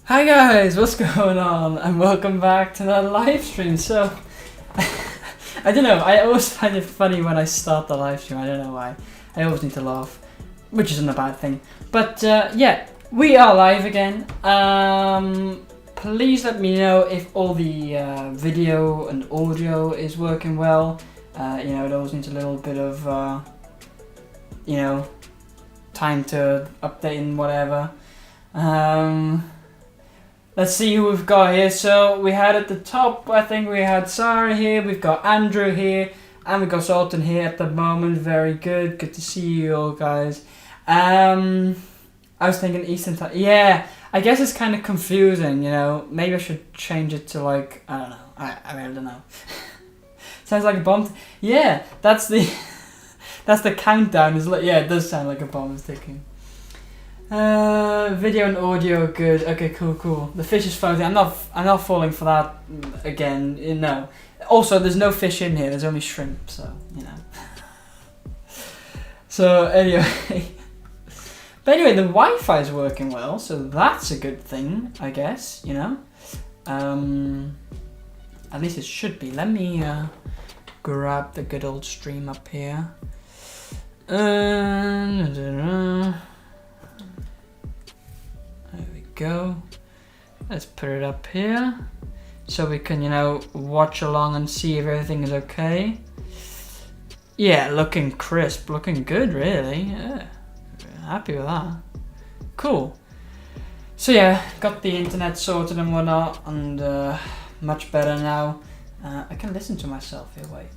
Hi guys, what's going on? And welcome back to another live stream. So, I don't know, I always find it funny when I start the live stream. I don't know why. I always need to laugh, which isn't a bad thing. But yeah, we are live again. Please let me know if all the video and audio is working well. You know, it always needs a little bit of, you know, time to update and whatever. Let's see who we've got here. So we had at the top, I think we had Sarah here, we've got Andrew here, and we've got Sultan here at the moment. Very good. Good to see you all, guys. I was thinking Eastern time. Yeah, I guess it's kind of confusing, you know. Maybe I should change it to like, I don't know. I really don't know. Sounds like a bomb. Yeah, that's the that's the countdown. Is like, yeah, it does sound like a bomb is ticking. Video and audio are good. Okay, cool. The fish is floating. I'm not falling for that again. No. Also, there's no fish in here. There's only shrimp. So you know. So anyway, but anyway, the Wi-Fi is working well, so that's a good thing, I guess. You know. At least it should be. Let me grab the good old stream up here. There we go. Let's put it up here so we can, you know, watch along and see if everything is okay. Yeah, looking crisp, looking good, really. Yeah, happy with that. Cool. So yeah, got the internet sorted and whatnot, and much better now. I can listen to myself here. Wait.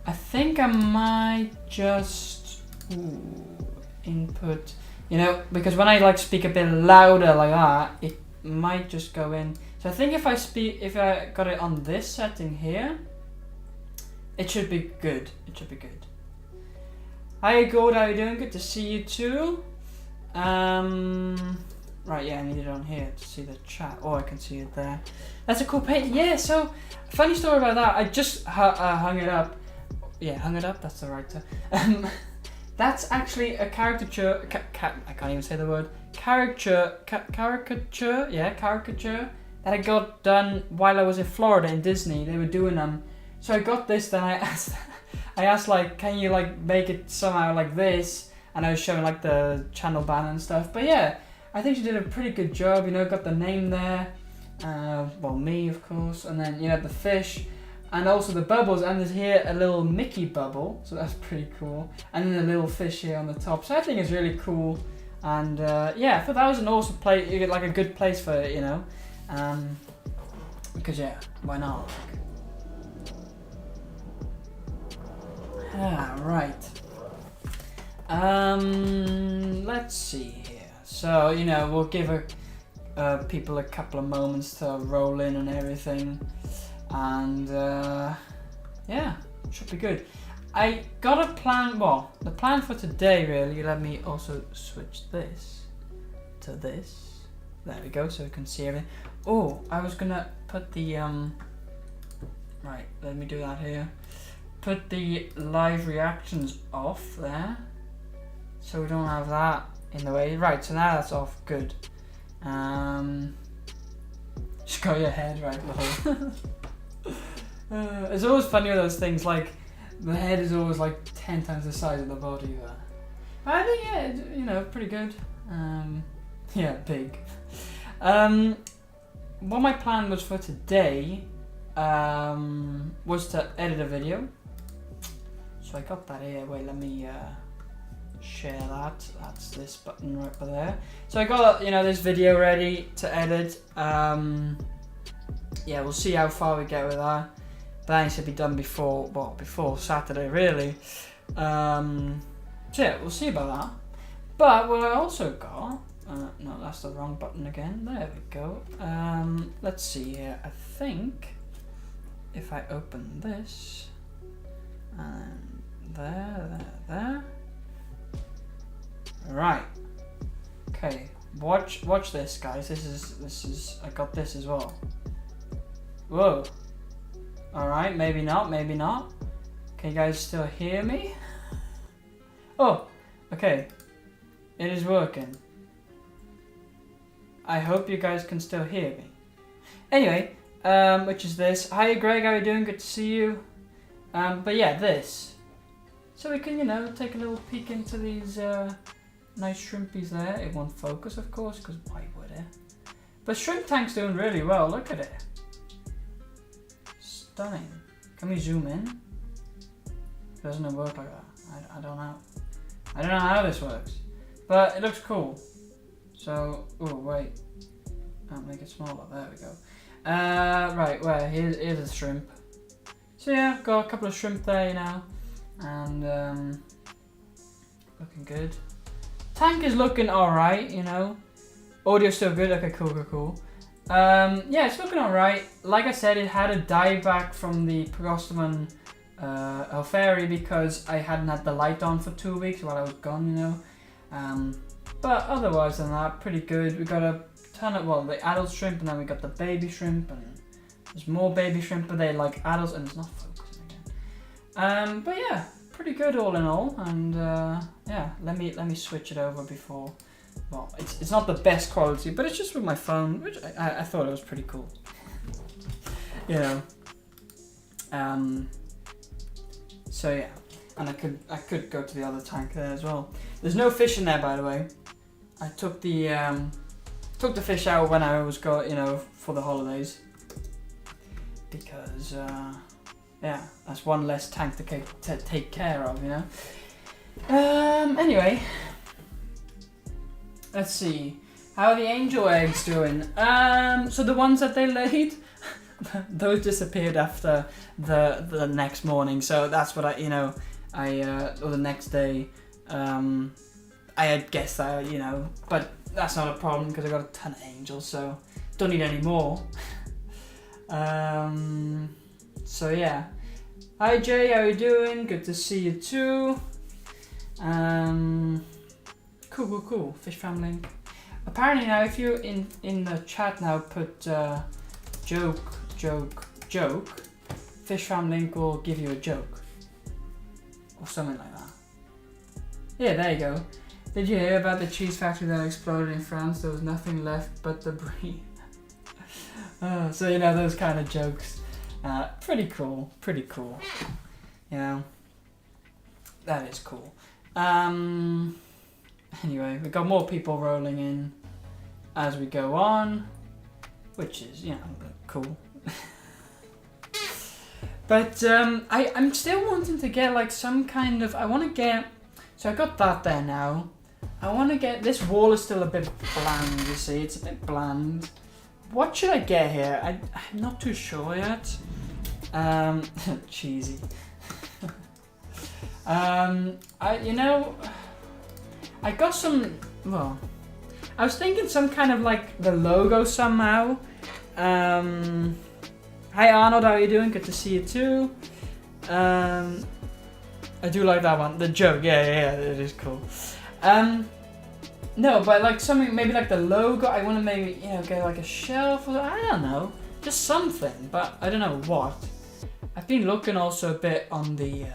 I think I might just input, you know, because when I like speak a bit louder like that, it might just go in. So I think if I got it on this setting here, it should be good. It should be good. Hi Gord, how you doing? Good to see you too. Right, yeah, I need it on here to see the chat. Oh, I can see it there. That's a cool paint. Yeah, so funny story about that. I just hung it up. Yeah, hung it up, that's the right term. That's actually a caricature, I can't even say the word, caricature that I got done while I was in Florida in Disney. They were doing them. So I got this, then I asked like, can you like make it somehow like this? And I was showing like the channel banner and stuff. But yeah, I think she did a pretty good job, you know, got the name there. Well, me, of course, and then, you know, the fish. And also the bubbles, and there's here a little Mickey bubble, so that's pretty cool. And then a little fish here on the top, so I think it's really cool. And yeah, I thought that was an awesome place, like a good place for it, you know. Because yeah, why not? Right. Let's see here. So, you know, we'll give people a couple of moments to roll in and everything. And yeah, should be good. I got a plan, well, the plan for today really, let me also switch this to this. There we go, so we can see everything. Oh, I was gonna put the, right, let me do that here. Put the live reactions off there, so we don't have that in the way. Right, so now that's off, good. Just got your head right, it's always funny with those things, like the head is always like 10 times the size of the body. But I think, yeah, you know, pretty good. Yeah, big. What my plan was for today was to edit a video. So I got that here. Wait, let me share that. That's this button right over there. So I got, you know, this video ready to edit. Yeah, we'll see how far we get with that. That needs to be done before Saturday, really. So yeah, we'll see about that. But what I also got, no, that's the wrong button again. There we go. Let's see here. I think if I open this, and there. Right. Okay. Watch this, guys. This is. I got this as well. Whoa. Alright, maybe not. Can you guys still hear me? Oh, Okay, it is working. I hope you guys can still hear me. Anyway, which is this. Hi Greg, how are you doing? Good to see you. But yeah, this. So we can, you know, take a little peek into these nice shrimpies there. It won't focus, of course, because why would it? But Shrimp Tank's doing really well. Look at it. Stunning. Can we zoom in? Doesn't it work like that? I don't know. I don't know how this works. But it looks cool. So, oh wait. I'll make it smaller. There we go. Right, well, here's a shrimp. So yeah, I've got a couple of shrimp there, you know. And, looking good. Tank is looking alright, you know. Audio's still good. Okay, cool. Yeah, it's looking alright. Like I said, it had a dieback from the Progostaman Alferi because I hadn't had the light on for 2 weeks while I was gone, you know. But otherwise than that, pretty good. We got a ton of, well, the adult shrimp, and then we got the baby shrimp, and there's more baby shrimp, but they like adults, and it's not focusing again. But yeah, pretty good all in all, and yeah, let me switch it over before. Well, it's not the best quality, but it's just with my phone, which I thought it was pretty cool. You know. So yeah, and I could go to the other tank there as well. There's no fish in there, by the way. I took the fish out when I was for the holidays, because yeah, that's one less tank to take care of, you know. Anyway, let's see how are the angel eggs doing. So the ones that they laid, those disappeared after the next morning. So that's what or the next day. I had guessed that, you know, but that's not a problem because I got a ton of angels, so don't need any more. So yeah. Hi Jay, how you doing? Good to see you too. Cool. Fish farm link. Apparently now, if you in the chat now put joke, fish farm link will give you a joke or something like that. Yeah, there you go. Did you hear about the cheese factory that exploded in France? There was nothing left but debris. So you know, those kind of jokes. Pretty cool. You know, that is cool. Anyway, we've got more people rolling in as we go on, which is, you know, cool. But I'm still wanting to get like some kind of, so I got that there now. I want to get, this wall is still a bit bland, you see, it's a bit bland. What should I get here? I'm not too sure yet. Cheesy. I got some, well, I was thinking some kind of like the logo somehow. Hi Arnold, how are you doing? Good to see you too. I do like that one, the joke, yeah, it is cool. No, but like something, maybe like the logo, I want to maybe, you know, get like a shelf, or I don't know, just something, but I don't know what. I've been looking also a bit on the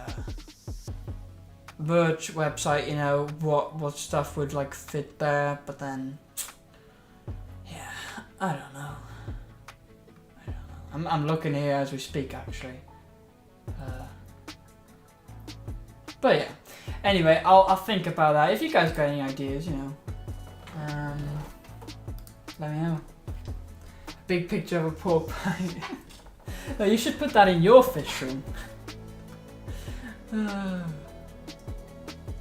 Verge website, you know, what stuff would like fit there, but then, yeah, I don't know. I'm looking here as we speak, actually. But yeah, anyway, I'll think about that. If you guys got any ideas, you know, let me know. Big picture of a pork pie. No, you should put that in your fish room.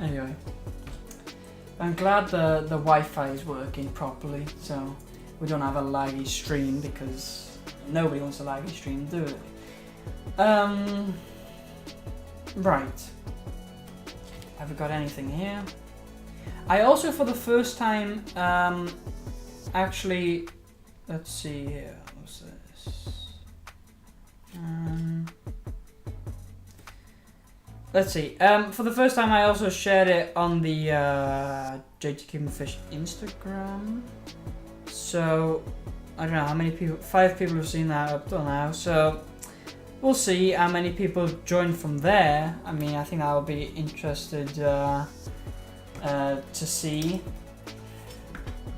Anyway, I'm glad the Wi-Fi is working properly, so we don't have a laggy stream, because nobody wants a laggy stream, do they? Right. Have we got anything here? I also, for the first time, actually, let's see here. What's this? Let's see. For the first time, I also shared it on the JT Cuban Fish Instagram. So I don't know how many people. 5 people have seen that up till now. So we'll see how many people join from there. I mean, I think I'll be interested. to see.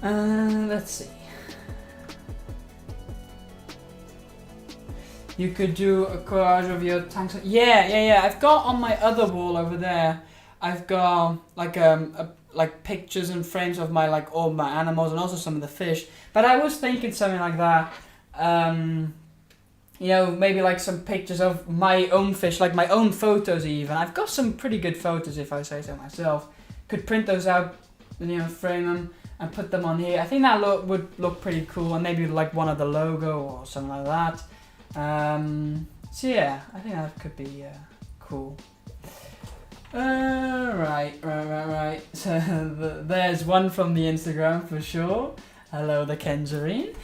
Let's see. You could do a collage of your tanks. Yeah. I've got on my other wall over there. I've got like pictures and frames of my all my animals and also some of the fish. But I was thinking something like that. Maybe like some pictures of my own fish, like my own photos even. I've got some pretty good photos if I say so myself. Could print those out, frame them and put them on here. I think that would look pretty cool, and maybe like one of the logo or something like that. So yeah, I think that could be cool. Right. So there's one from the Instagram for sure. Hello, the Kenjarine.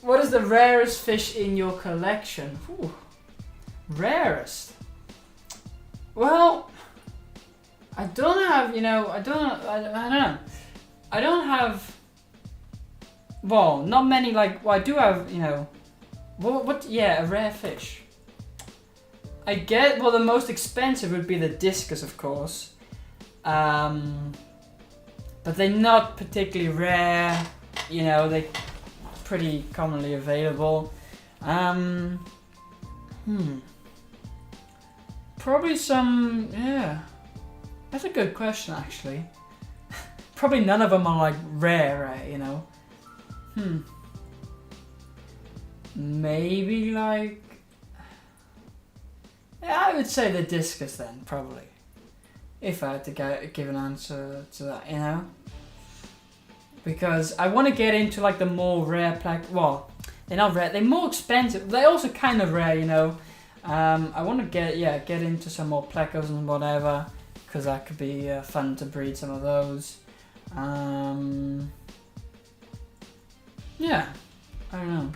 What is the rarest fish in your collection? Ooh, rarest. Well, I don't have. I don't know. I don't have. Well, not many. I do have. What? Yeah, a rare fish. I get. Well, the most expensive would be the discus, of course. But they're not particularly rare. They're pretty commonly available. Probably some. Yeah. That's a good question, actually. Probably none of them are rare, Maybe yeah, I would say the discus then, probably. If I had to give an answer to that, Because I want to get into the more rare well, they're not rare, they're more expensive. They're also kind of rare, I want to get into some more plecos and whatever, because that could be fun to breed some of those. Yeah, I don't know.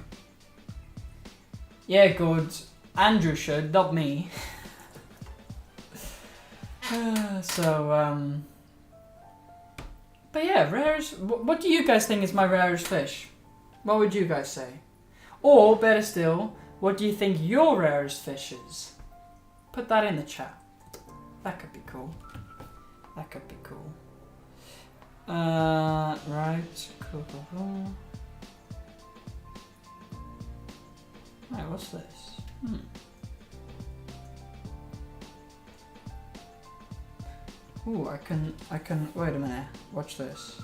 Yeah, good. Andrew should, not me. But yeah, rarest. What do you guys think is my rarest fish? What would you guys say? Or better still, what do you think your rarest fish is? Put that in the chat. That could be cool. Right. Cool. Right, what's this? Ooh, I can, wait a minute, watch this.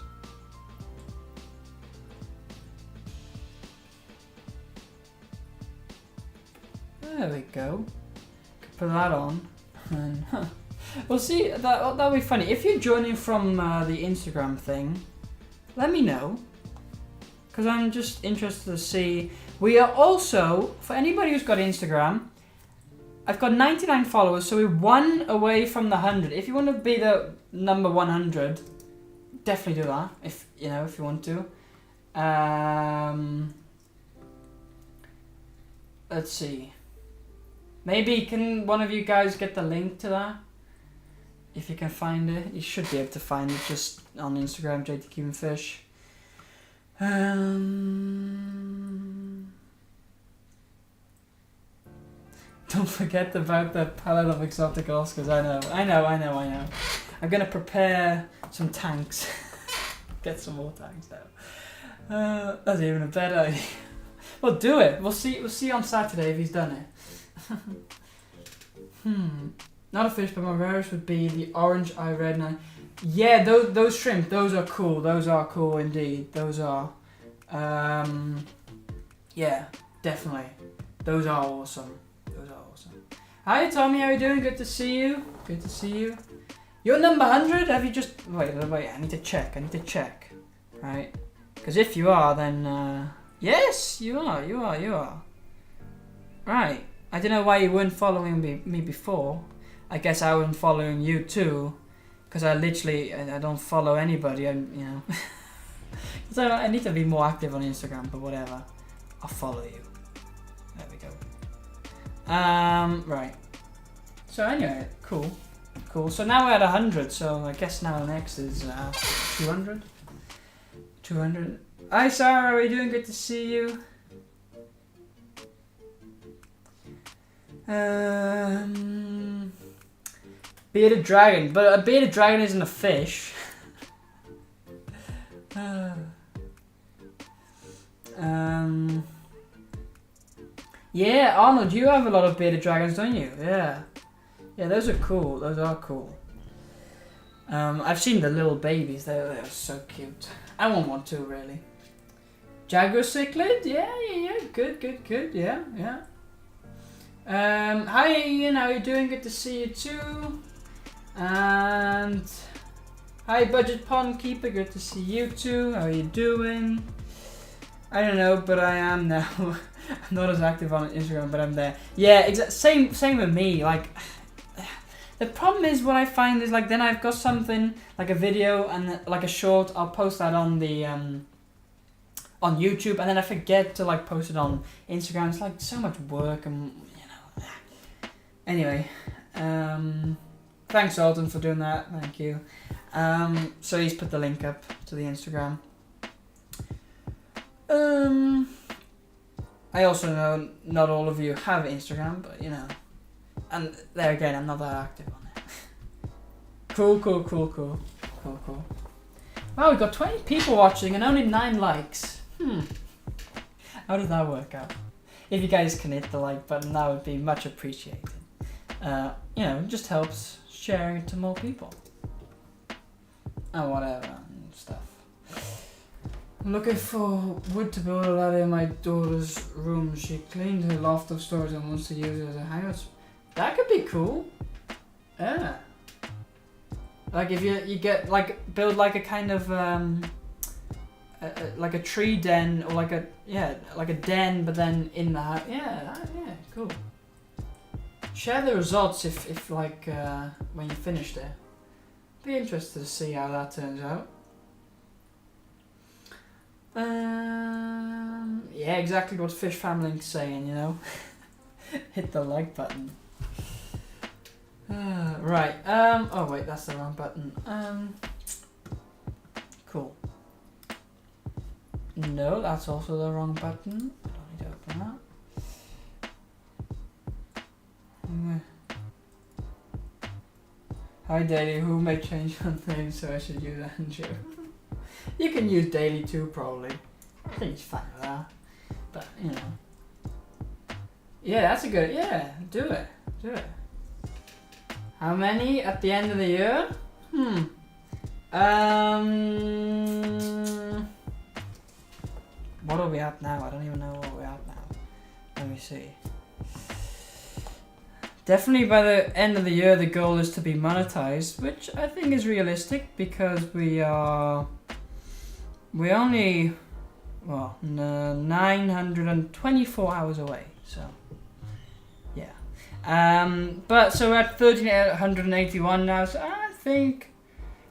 There we go. Could put that on, and well, see, that'll be funny. If you're joining from the Instagram thing, let me know, because I'm just interested to see. We are also, for anybody who's got Instagram, I've got 99 followers, so we're one away from the 100. If you want to be the number 100, definitely do that. If you want to. Let's see. Maybe can one of you guys get the link to that? If you can find it, you should be able to find it just on Instagram, JT Cuban Fish. Don't forget about the palette of exotic Oscars. I know. I'm gonna prepare some tanks. Get some more tanks now. That's even a better idea. Well, do it. We'll see on Saturday if he's done it. Not a fish, but my rarest would be the orange eye red eye. Yeah, those shrimp. Those are cool. Those are cool indeed. Those are. Yeah, definitely. Those are awesome. Hi Tommy, how are you doing? Good to see you. You're number 100? Have you just... Wait, I need to check. Right? Because if you are, then... Yes, you are. Right. I don't know why you weren't following me before. I guess I wasn't following you too. Because I don't follow anybody, So I need to be more active on Instagram, but whatever. I'll follow you. There we go. Right. So anyway, cool. So now we're at 100, so I guess now next is 200. Hi Sarah, how are you doing? Good to see you. Bearded dragon, but a bearded dragon isn't a fish. Yeah, Arnold, you have a lot of bearded dragons, don't you? Yeah. Yeah, those are cool. Those are cool. I've seen the little babies. They're so cute. I want one too, really. Jaguar cichlid? Yeah. Good. Yeah. Hi Ian, how are you doing? Good to see you too. And hi Budget Pond Keeper, good to see you too. How are you doing? I don't know, but I am now. I'm not as active on Instagram, but I'm there. Yeah, same with me. Like, the problem is what I find is like then I've got something like a video and like a short. I'll post that on the on YouTube, and then I forget to like post it on Instagram. It's like so much work, and you know. Anyway, thanks Alden for doing that. Thank you. So he's put the link up to the Instagram. I also know not all of you have Instagram, but you know, and there again, I'm not that active on it. Cool. Wow, we got 20 people watching and only 9 likes. How did that work out? If you guys can hit the like button, that would be much appreciated. You know, it just helps sharing it to more people. And whatever and stuff. I'm looking for wood to build a ladder in my daughter's room. She cleaned her loft of storage and wants to use it as a hangout. That could be cool. Yeah. Like if you get like build like a kind of like a tree den or like a den, but then in the house. Yeah, cool. Share the results if like when you finish there. Be interested to see how that turns out. Yeah, exactly what Fish Family's saying, you know. Hit the like button. Right. Oh wait, that's the wrong button. Cool. No, that's also the wrong button. I don't need to open that. Hi Daily, who may change your name so I should use Andrew? You can use Daily too, probably. I think it's fine with that. But, you know. Yeah, that's a good, yeah, do it. How many at the end of the year? What are we at now? I don't even know what we're at now. Let me see. Definitely by the end of the year, the goal is to be monetized, which I think is realistic because we only, 924 hours away, so, yeah. But, so we're at 1,381 now, so I think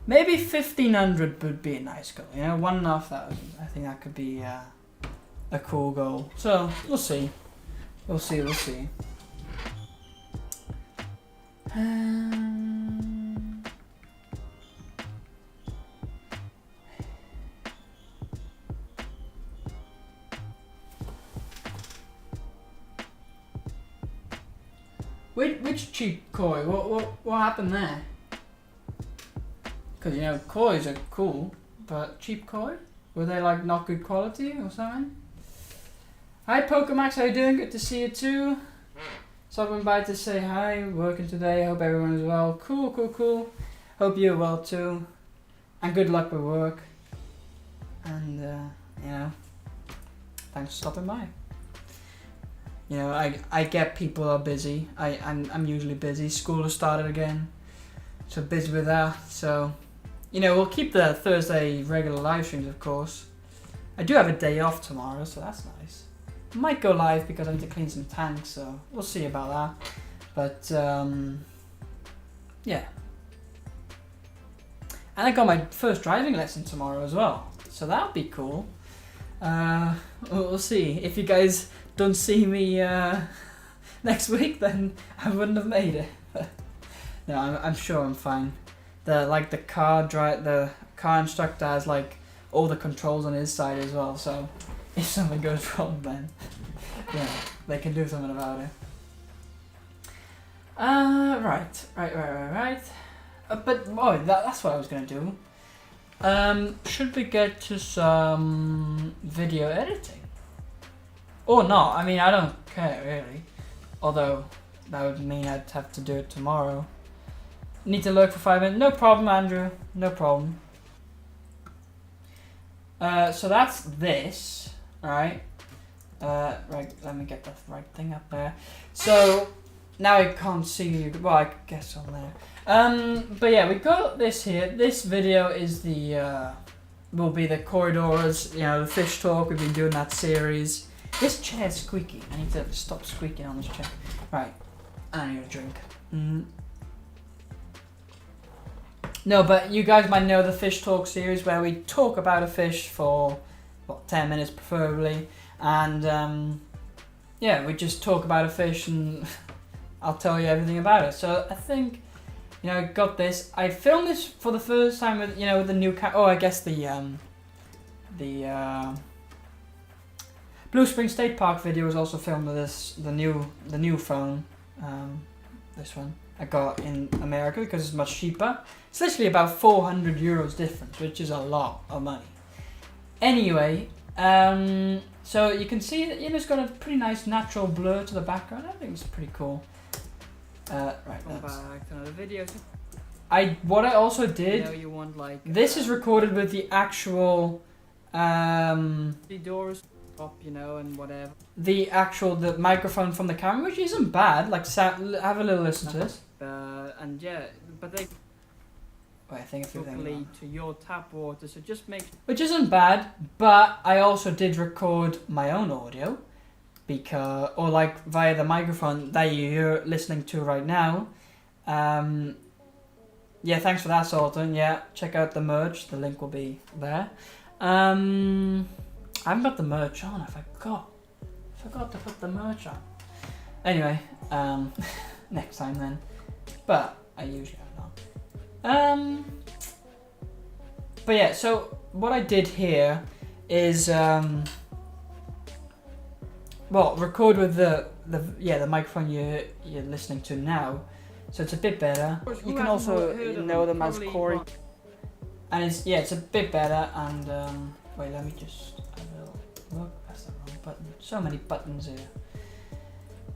maybe 1,500 would be a nice goal, you know, 1,500. I think that could be a cool goal. So, we'll see. We'll see. Which cheap koi? What happened there? Because you know kois are cool, but cheap koi? Were they like not good quality or something? Hi Pokemax, how you doing? Good to see you too. Stopping by to say hi, working today, hope everyone is well. Cool. Hope you're well too. And good luck with work. And, you know, thanks for stopping by. You know, I get people are busy. I'm usually busy. School has started again. So busy with that. So, you know, we'll keep the Thursday regular live streams, of course. I do have a day off tomorrow, so that's nice. Might go live because I need to clean some tanks, so we'll see about that. But yeah. And I got my first driving lesson tomorrow as well, so that'll be cool. We'll see. If you guys don't see me next week, then I wouldn't have made it. No, I'm sure I'm fine. The car instructor has like all the controls on his side as well, so if something goes wrong, then yeah, they can do something about it. Right. But oh, that's what I was gonna do. Should we get to some video editing? Or not? I mean, I don't care really. Although that would mean I'd have to do it tomorrow. Need to lurk for 5 minutes. No problem, Andrew. No problem. So that's this, right? Right, let me get the right thing up there. So now I can't see you. Well, I guess on there. But yeah, we got this here. This video is the will be the corridors. You know, the fish talk. We've been doing that series. This chair's squeaky. I need to stop squeaking on this chair. Right, I need a drink. No, but you guys might know the Fish Talk series where we talk about a fish for, what, 10 minutes preferably. And, yeah, we just talk about a fish and I'll tell you everything about it. So I think, you know, I got this. I filmed this for the first time with, you know, with the new I guess the Blue Spring State Park video was also filmed with this, the new phone, this one. I got in America because it's much cheaper. It's literally about 400 euros difference, which is a lot of money. Anyway, so you can see that, you know, it's got a pretty nice natural blur to the background. I think it's pretty cool. Right, that's back to another video. What I also did, you know, you want like this is recorded with the actual the doors up, you know, and whatever. The microphone from the camera, which isn't bad. Like, have a little listen to this. And yeah, but they lead to your tap water, so just make. Which isn't bad, but I also did record my own audio, because like via the microphone that you're listening to right now. Yeah, thanks for that, Sultan. Yeah, check out the merch. The link will be there. I haven't got the merch on. I forgot to put the merch on. Anyway, next time then. But I usually have not. But yeah, so what I did here is record with the microphone you're listening to now. So it's a bit better. You can also know them as Corey. And it's a bit better. And wait, let me just have a little look. That's the wrong button. So many buttons here.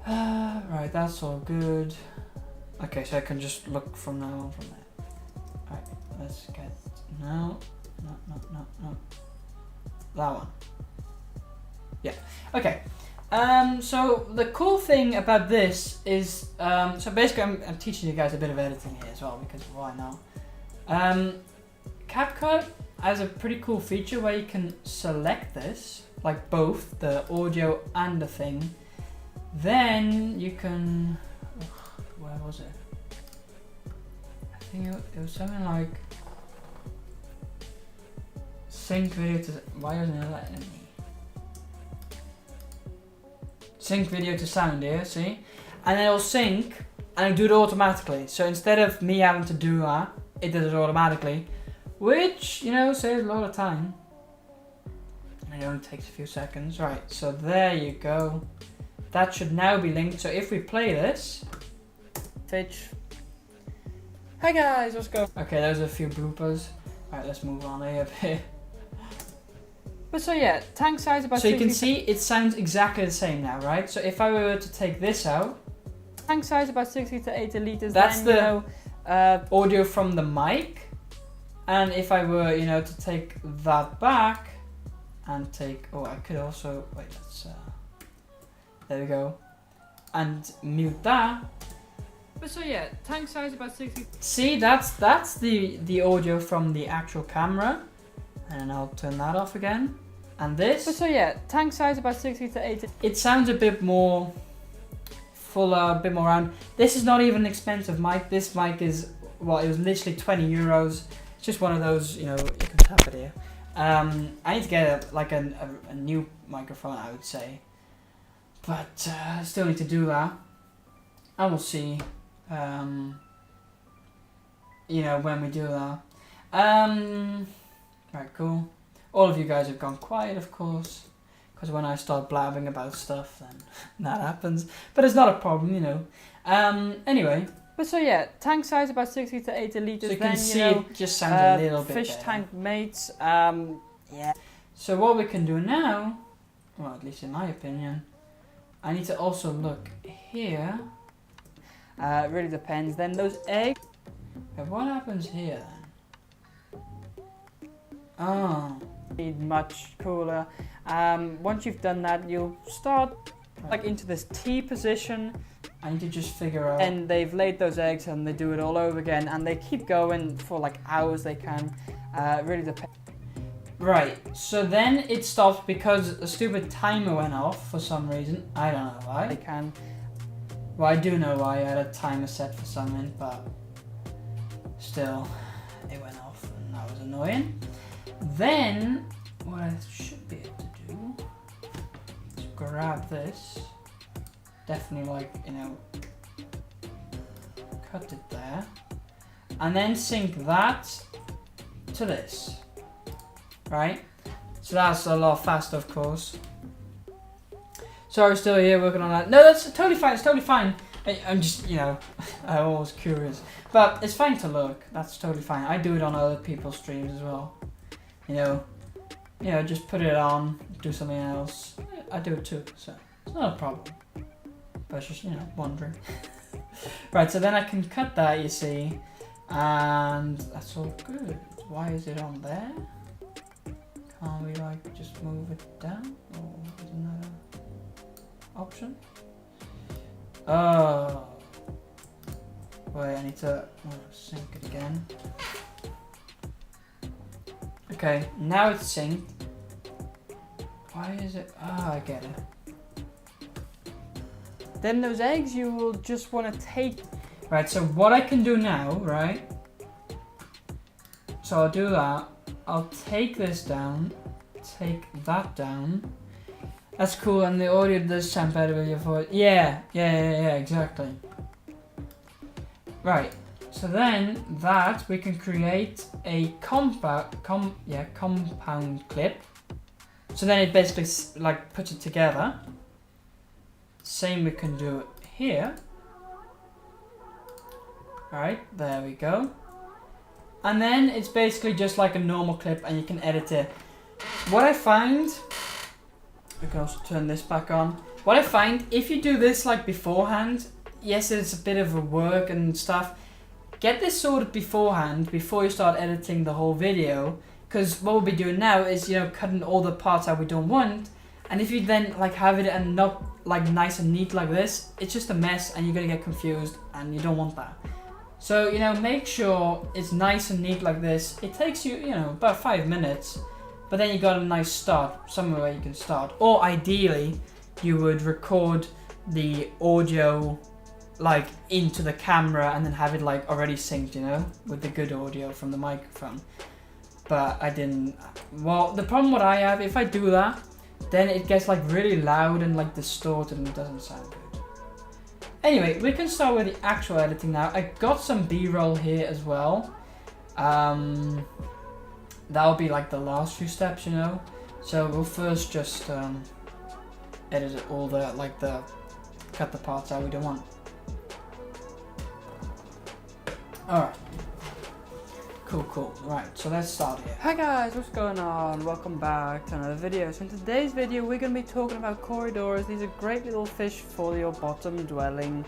Right, that's all good. Okay, so I can just look from now on from there. Alright, let's get no. That one. Yeah. Okay. So the cool thing about this is, so basically I'm teaching you guys a bit of editing here as well, because why not? CapCut has a pretty cool feature where you can select this, like both the audio and the thing. Then you can, where was it? I think it was something like sync video to, why isn't it letting me? Sync video to sound here, see? And then it'll sync and it'll do it automatically. So instead of me having to do that, it does it automatically, which, you know, saves a lot of time. And it only takes a few seconds. Right, so there you go. That should now be linked. So if we play this, Twitch. Hi guys, let's go. Okay, there's a few bloopers. Alright, let's move on a bit. But so yeah, tank size about. So you can see it sounds exactly the same now, right? So if I were to take this out, tank size about 60 to 80 liters. That's then, the audio from the mic. And if I were, you know, to take that back and take, I could also wait. Let's. There we go, and mute that. But so yeah, tank size about 60. See, that's the audio from the actual camera. And I'll turn that off again. And this. But so yeah, tank size about 60 to 80. It sounds a bit more fuller, a bit more round. This is not even an expensive mic. This mic is, well, it was literally 20 euros. It's just one of those, you know, you can tap it here. I need to get a new microphone, I would say. But I still need to do that. And we'll see, you know, when we do that. Right, cool. All of you guys have gone quiet, of course, because when I start blabbing about stuff, then that happens. But it's not a problem, you know. Anyway, But so yeah, tank size about 60 to 80 liters. So you then can see know, it just sounds a little bit fish better. tank mates. Yeah. So what we can do now, well, at least in my opinion, I need to also look here. It really depends. Then those eggs. Okay, what happens here then? Oh. Need much cooler. Once you've done that, you'll start like into this T position. I need to just figure out. And they've laid those eggs and they do it all over again, and they keep going for like hours. They can. Really depends. Right, so then it stopped because a stupid timer went off for some reason. I don't know why. They can. Well, I do know why. I had a timer set for something, but still, it went off and that was annoying. Then, what I should be able to do is grab this. Definitely, like, you know, cut it there. And then sync that to this. Right? So that's a lot faster, of course. Sorry, still here working on that. No, that's totally fine. It's totally fine. I'm just, you know, I'm always curious. But it's fine to look. That's totally fine. I do it on other people's streams as well. You know, just put it on, do something else. I do it too, so it's not a problem. But it's just, you know, wondering. Right, so then I can cut that, you see. And that's all good. Why is it on there? Can't we like just move it down, or isn't that an option? Oh, wait, I need to sync it again. Okay, now it's synced. Why is it? Ah, I get it. Then those eggs you will just want to take. Right, so what I can do now, right? So I'll do that. I'll take this down, take that down. That's cool, and the audio does sound better with your voice. Yeah, exactly. Right, so then that we can create a compound clip. So then it basically like puts it together. Same we can do it here. Right, there we go. And then it's basically just like a normal clip and you can edit it. What I find, we can also turn this back on. What I find, if you do this like beforehand, yes, it's a bit of a work and stuff. Get this sorted beforehand before you start editing the whole video. Because what we'll be doing now is, you know, cutting all the parts that we don't want. And if you then like have it and not like nice and neat like this, it's just a mess and you're gonna get confused and you don't want that. So, you know, make sure it's nice and neat like this. It takes you, you know, about 5 minutes, but then you got a nice start, somewhere where you can start. Or ideally, you would record the audio like into the camera and then have it like already synced, you know, with the good audio from the microphone. But I didn't. Well, the problem what I have, if I do that, then it gets like really loud and like distorted and it doesn't sound good. Anyway, we can start with the actual editing now. I got some B-roll here as well. That'll be like the last few steps, you know. So we'll first just edit it all the cut the parts out we don't want. Alright. Cool. Right, so let's start here. Hi guys, what's going on? Welcome back to another video. So in today's video, we're going to be talking about corridors. These are great little fish for your bottom dwelling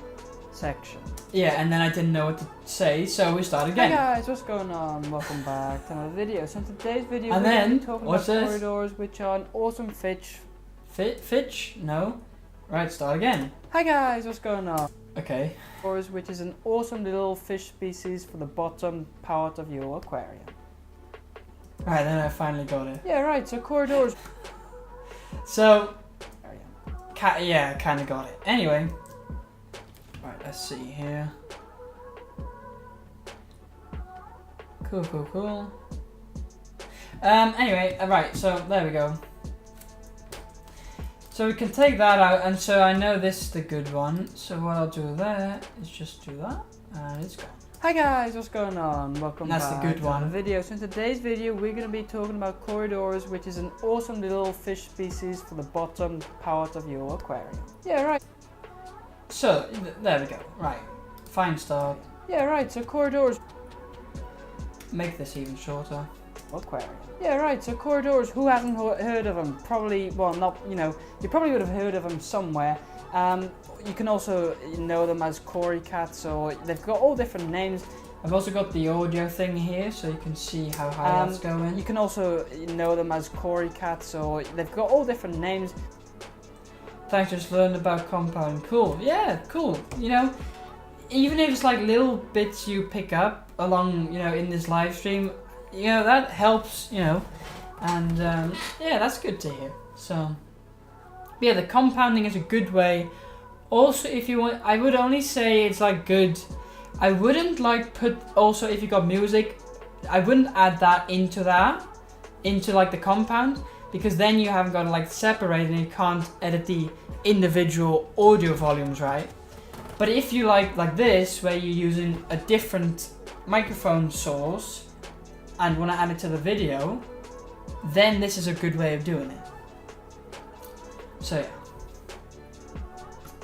section. Yeah, and then I didn't know what to say, so we start again. Hi guys, what's going on? Welcome back to another video. So in today's video, and we're then, going to be talking about this? corridors, which are an awesome fish. Fitch? No. Right, start again. Hi guys, what's going on? Okay. Which is an awesome little fish species for the bottom part of your aquarium. Right, then I finally got it. Yeah, right, so corridors. So, yeah, kind of got it. Anyway, right, let's see here. Cool. Anyway, right, so there we go. So we can take that out, and so I know this is the good one. So what I'll do there is just do that, and it's gone. Hi guys, what's going on? Welcome back. That's the good one. To the video. So in today's video, we're going to be talking about corridors, which is an awesome little fish species for the bottom part of your aquarium. Yeah, right. So there we go. Right. Fine start. Yeah, right, so corridors. Make this even shorter. Aquarium. Yeah, right, so corridors, who hasn't heard of them? Probably, well, not, you know, you probably would have heard of them somewhere. You can also know them as Cory cats, or they've got all different names. I've also got the audio thing here so you can see how high that's going. You can also know them as Cory cats, or they've got all different names. Thanks, just learned about compounding. Cool, yeah, cool. You know, even if it's like little bits you pick up along, you know, in this live stream, you know, that helps, you know, and yeah, that's good to hear. So, yeah, the compounding is a good way. Also, if you want, I would only say it's like good. I wouldn't like put, also if you got music, I wouldn't add that into like the compound, because then you haven't got to like separate and you can't edit the individual audio volumes, right? But if you like this, where you're using a different microphone source and want to add it to the video, then this is a good way of doing it. So yeah.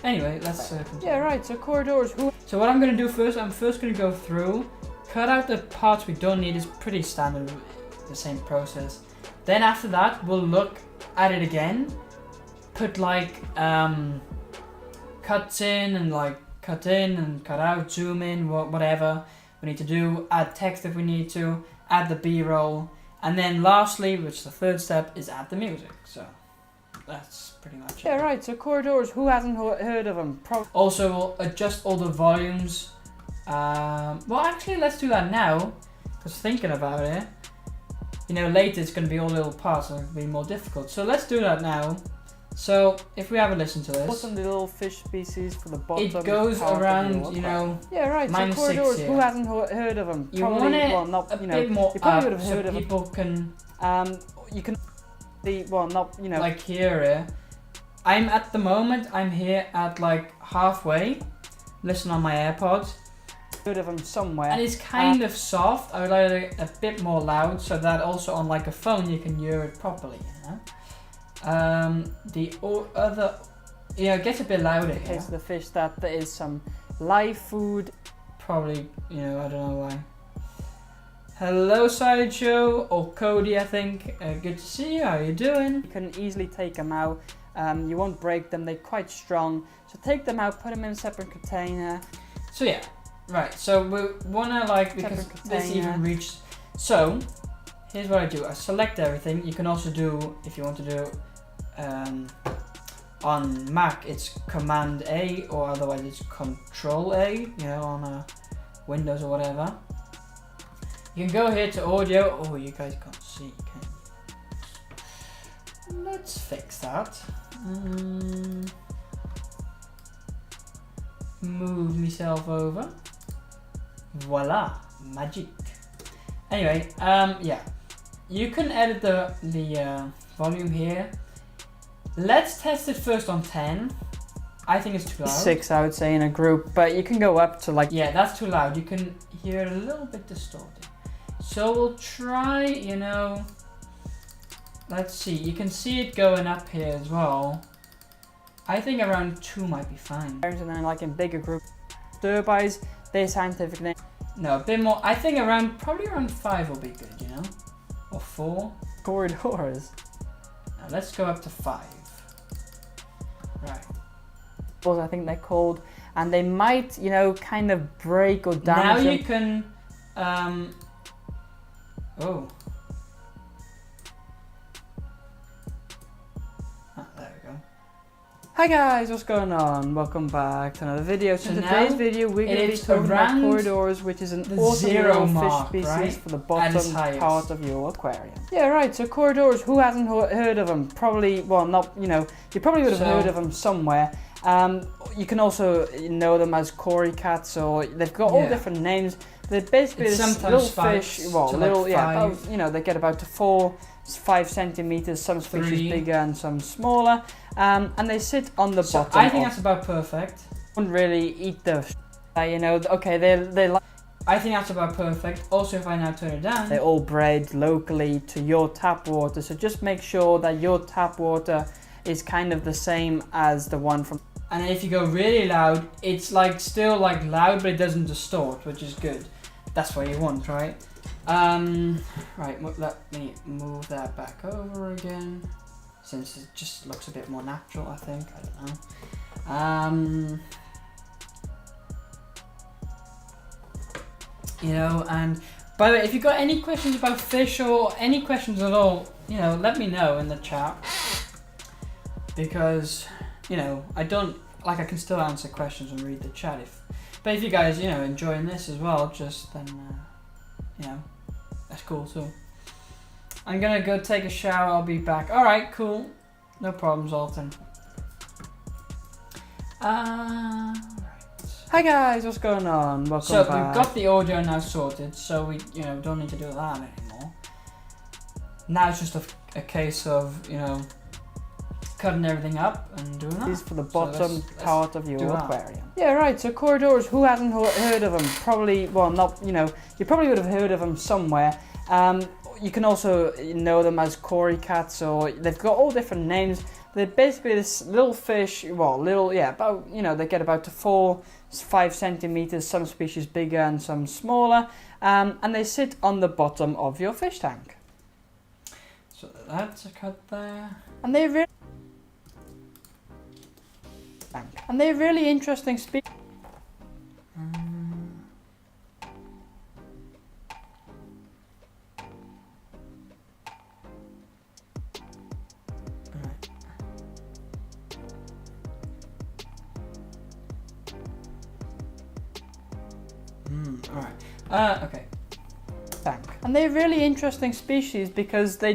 Anyway, let's continue. Yeah, right, so corridors, who... So what I'm going to do first, I'm first going to go through, cut out the parts we don't need. Is pretty standard, the same process. Then after that, we'll look at it again, put like cuts in and like cut in and cut out, zoom in, whatever we need to do, add text if we need to, add the B-roll, and then lastly, which is the third step, is add the music. So that's pretty much it. Yeah, right, so corridors, who hasn't heard of them? Also, we'll adjust all the volumes. Well, actually, let's do that now, because thinking about it, you know, later it's going to be all little parts and it'll be more difficult. So let's do that now. So if we have a listen to this, What's on the little fish species for the bottom? it goes around, you know, yeah, right, so corridors, -6 who here. hasn't heard of them? You want it well, not, a you know, bit more you probably up would have so heard of them. people can, You can see, well, not, you know, like here, I'm at the moment, I'm here at like halfway, listen on my AirPods, heard of them somewhere. and it's kind of soft. I would like it a bit more loud so that also on like a phone you can hear it properly, you know? The other, yeah, it gets a bit louder in here. case of the fish, that there is some live food. Probably, you know, I don't know why. Hello, Sideshow, or Cody, I think. Good to see you. How you doing? You can easily take them out. You won't break them. They're quite strong. So take them out, put them in a separate container. So yeah, right. So we wanna like, because this even reached. So here's what I do. I select everything. You can also do, if you want to do, on Mac it's Command A, or otherwise it's Control A. You know, on Windows or whatever. You can go here to audio. Oh, you guys can't see, can you? Let's fix that. Move myself over. Voila, magic. Anyway, yeah, you can edit the volume here. Let's test it first on 10. I think it's too loud. 6, I would say, in a group, but you can go up to like... Yeah, that's too loud. You can hear it a little bit distorted. So we'll try, you know, let's see. You can see it going up here as well. I think around 2 might be fine. And then like in bigger groups, stir-bys, their scientific name. No, a bit more. I think probably around 5 will be good, you know, or 4. Corridors. Now let's go up to 5. Right. I think they're called, and they might, you know, kind of break or damage. Now them. you can. Oh. There we go. Hi guys, what's going on? Welcome back to another video. So in So today's now video we're going to be it's talking about around corridors, which is an the awesome 0 little mark, fish species right? for the At bottom its highest. part of your aquarium. Yeah, right, so corridors, who hasn't heard of them? Probably, well, not, you know, you probably would have heard of them somewhere. You can also know them as Cory cats, or they've got all different names. They're basically It's this sometimes little fish, well, to little, like yeah, 5. about, you know, they get about to 4-5 centimeters, some species 3. bigger and some smaller, and they sit on the So bottom. I think that's about perfect. Wouldn't really eat the, you know, okay, they like. I think that's about perfect. Also, if I now turn it down, They're all bred locally to your tap water, so just make sure that your tap water is kind of the same as the one from. And then if you go really loud, it's like still like loud, but it doesn't distort, which is good. That's what you want, right? Right, let me move that back over again, since it just looks a bit more natural, I think. I don't know. You know, and by the way, if you've got any questions about fish or any questions at all, you know, let me know in the chat. Because, you know, I can still answer questions and read the chat. But if you guys, you know, enjoying this as well, just then, you know, that's cool too. I'm gonna go take a shower, I'll be back. Alright, cool. No problems, Alton. Right. Hi guys, what's going on? Welcome So back. we've got the audio now sorted, so we, you know, don't need to do that anymore. Now it's just a case of, you know, cutting everything up and doing that. These for the bottom let's part of your do that. aquarium. Yeah, right. So corridors. Who hasn't heard of them? Probably. Well, not. You know, you probably would have heard of them somewhere. You can also know them as cory cats, or they've got all different names. They're basically this little fish. Well, little. Yeah, about. You know, they get about to 4-5 centimeters. Some species bigger and some smaller. And they sit on the bottom of your fish tank. So that's a cut there. And they're really interesting species. Alright. Okay. Tank. And they're really interesting species because they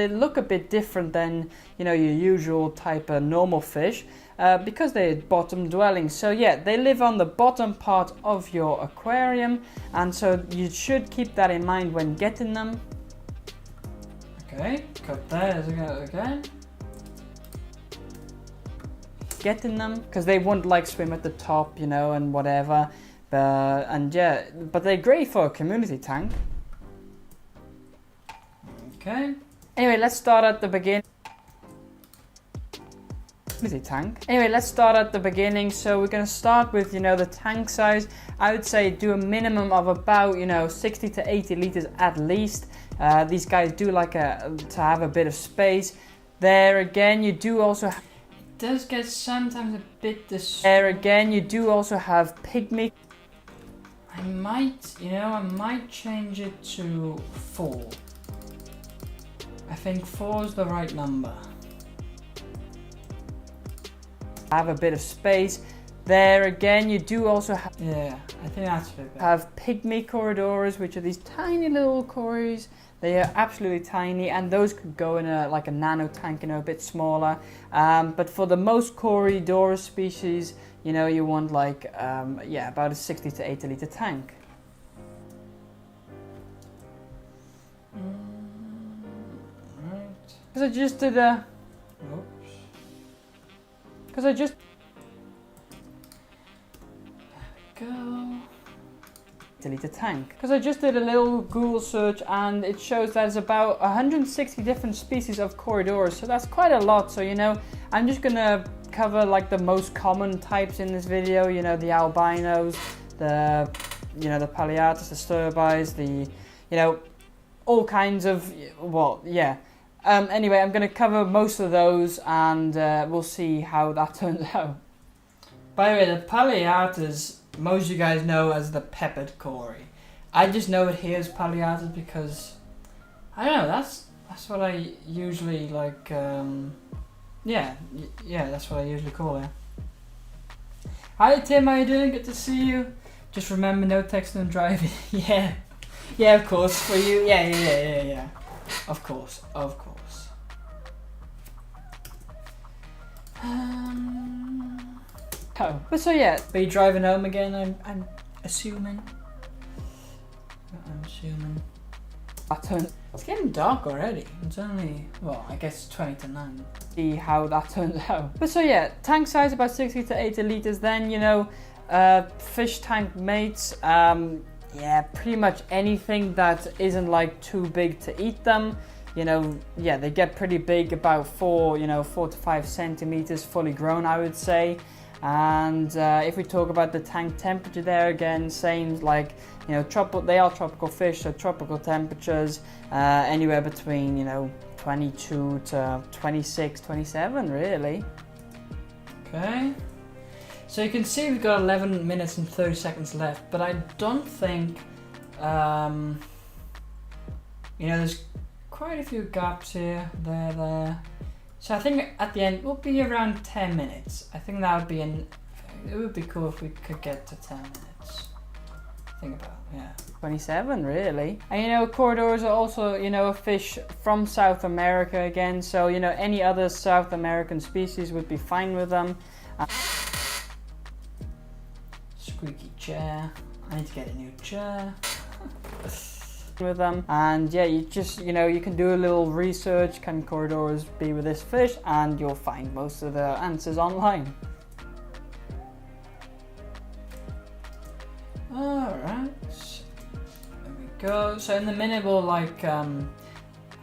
look a bit different than, you know, your usual type of normal fish. Because they're bottom dwelling. So yeah, they live on the bottom part of your aquarium, and so you should keep that in mind when getting them. Okay, cut there again. Getting them, because they won't like swim at the top, you know, and whatever. And yeah, but they're great for a community tank. Okay. Anyway, let's start at the beginning. Tank. Anyway, let's start at the beginning. So we're going to start with, you know, the tank size. I would say do a minimum of about, you know, 60 to 80 liters at least. These guys do like to have a bit of space. There again, you do also. It does get sometimes a bit There again, you do also have pygmy. I might change it to 4. I think 4 is the right number. Have a bit of space. There again, you do also have. Yeah, I think that's a bit better. Have pygmy corridors, which are these tiny little cories. They are absolutely tiny, and those could go in a nano tank, you know, a bit smaller. But for the most corridor species, you know, you want about a 60 to 80 liter tank. Right. Because I just did a. Oops. Because I just. There we go. Liter tank. Because I just did a little Google search and it shows there's about 160 different species of corridors, so that's quite a lot. So, you know, I'm just gonna cover like the most common types in this video, you know, the albinos, the Paleatus, the sturbis, the, you know, all kinds of, well, yeah. Anyway, I'm gonna cover most of those and we'll see how that turns out. By the way, the Paleatus, most of you guys know as the peppered cory. I just know it here as Paleatus because, I don't know, that's what I usually like, yeah, that's what I usually call it. Hi Tim, how you doing? Good to see you. Just remember, no texting and driving. Yeah, of course, for you, yeah. Of course. Oh, but so yeah. Are you driving home again? I'm assuming. It's getting dark already. It's only, well, I guess 20 to 9. See how that turns out. But so yeah, tank size about 60 to 80 liters. Then, you know, fish tank mates. Yeah, pretty much anything that isn't like too big to eat them. yeah, they get pretty big, about 4 to 5 centimeters fully grown, I would say. And if we talk about the tank temperature there, again, same, like, they are tropical fish, so tropical temperatures, anywhere between, 22 to 26, 27, really. Okay. So you can see we've got 11 minutes and 30 seconds left, but I don't think, there's quite a few gaps here, there. So I think at the end we'll be around 10 minutes. I think that would be it would be cool if we could get to 10 minutes. Think about, yeah. 27, really. And corridors are also, a fish from South America again, so any other South American species would be fine with them. Squeaky chair. I need to get a new chair. With them, and yeah, you just you can do a little research, can corridors be with this fish, and you'll find most of the answers online. Alright, there we go. So in the minute we'll like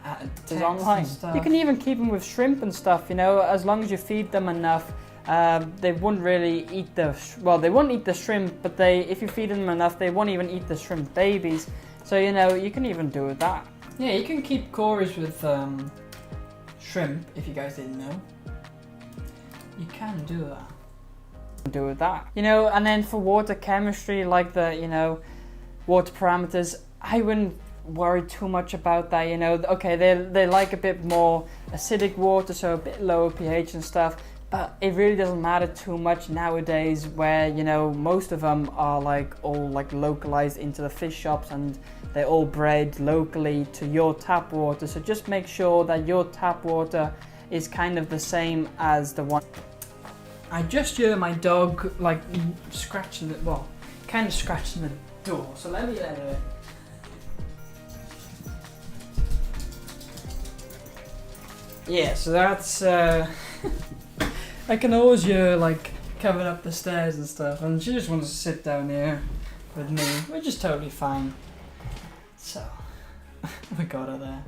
It's online. You can even keep them with shrimp and stuff, as long as you feed them enough. They wouldn't really eat they won't eat the shrimp, but if you feed them enough, they won't even eat the shrimp babies. So you can even do with that. Yeah, you can keep cories with shrimp, if you guys didn't know. You can do that. Do with that. And then for water chemistry, like the, water parameters, I wouldn't worry too much about that. Okay, they like a bit more acidic water, so a bit lower pH and stuff. But it really doesn't matter too much nowadays, where most of them are all localized into the fish shops, and they're all bred locally to your tap water. So just make sure that your tap water is kind of the same as the one. I just hear my dog scratching kind of scratching the door. So let me let it. Yeah, so that's I can always hear coming up the stairs and stuff, and she just wants to sit down here with me, which is totally fine. So we got her there.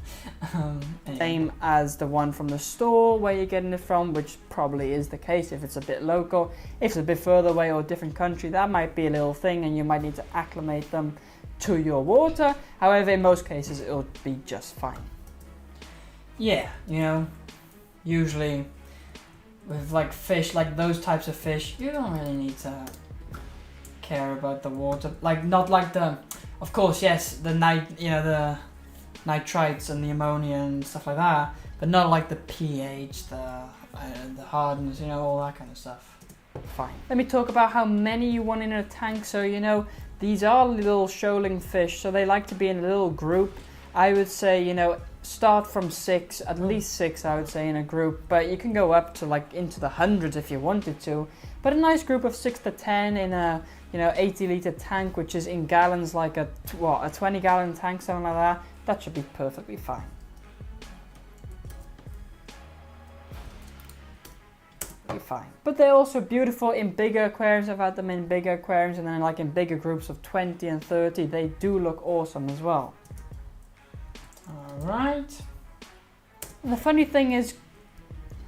Anyway. Same as the one from the store where you're getting it from, which probably is the case if it's a bit local. If it's a bit further away or a different country, that might be a little thing, and you might need to acclimate them to your water. However, in most cases, it'll be just fine. Yeah, usually with fish, those types of fish, you don't really need to care about the water. Not like the, of course, yes, the the nitrites and the ammonia and stuff like that, but not like the pH, the hardness, all that kind of stuff. Fine. Let me talk about how many you want in a tank. So these are little shoaling fish, so they like to be in a little group. I would say start from 6, at least 6 I would say in a group, but you can go up to into the hundreds if you wanted to. But a nice group of 6 to 10 in a 80-liter tank, which is in gallons, like a 20-gallon tank, something like that. That should be perfectly fine. Fine. But they're also beautiful in bigger aquariums. I've had them in bigger aquariums, and then in bigger groups of 20 and 30, they do look awesome as well. Alright. And the funny thing is,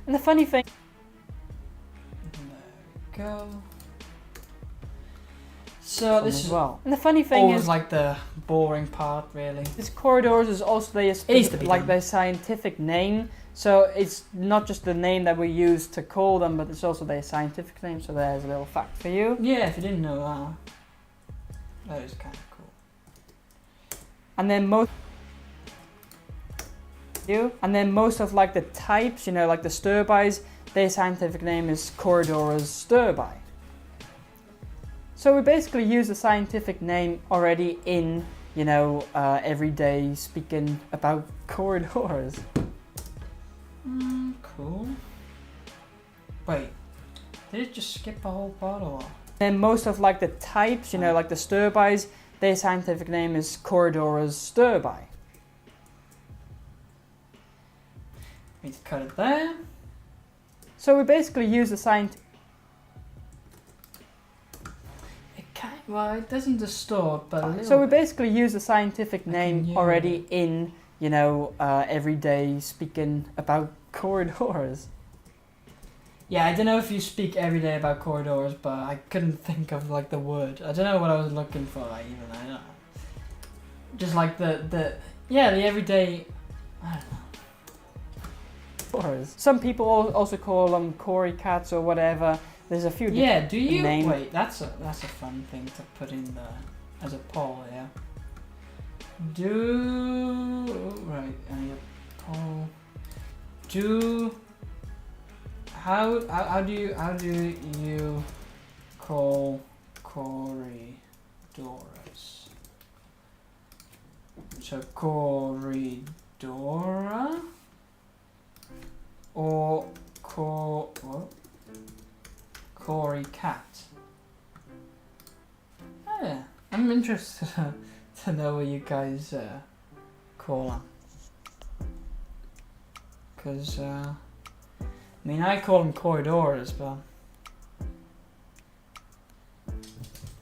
there we go. So this is and the funny thing always is, the boring part, really. This corridors is also their scientific name. So it's not just the name that we use to call them, but it's also their scientific name. So there's a little fact for you. Yeah, if you didn't know that, that is kind of cool. And then most of the types, like the stirrbys, their scientific name is Corydoras stirbi. So we basically use the scientific name already in, everyday speaking about corridors. Cool. Wait, did it just skip a whole part or what? Then most of the types, like the stirrbys, their scientific name is Corydoras stirbi. Need to cut it there. So we basically use the scientific. Well, it doesn't distort, but So we basically use the scientific name already in, every day speaking about corridors. Yeah, I don't know if you speak every day about corridors, but I couldn't think of like the word. I don't know what I was looking for. I don't know. Just like the everyday. I don't know. Some people also call them Cory cats or whatever. There's a few. Yeah. Do you names. wait? That's a fun thing to put in as a poll. Yeah. Right. And a poll. How do you call corridors? So corridora or Cory cat? Oh, yeah, I'm interested to know what you guys call them. Because I call them corridors, but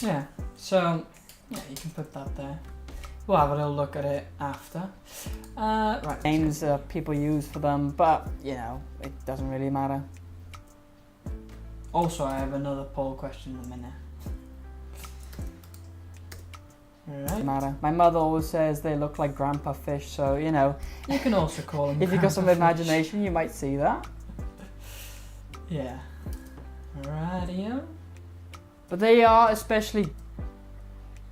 yeah. So yeah, you can put that there. We'll have a little look at it after. Right. Names people use for them, but it doesn't really matter. Also, I have another poll question in a minute. Right. Matter. My mother always says they look like grandpa fish, so you can also call them. If you've got some imagination, you might see that. Yeah. Radio. But they are especially.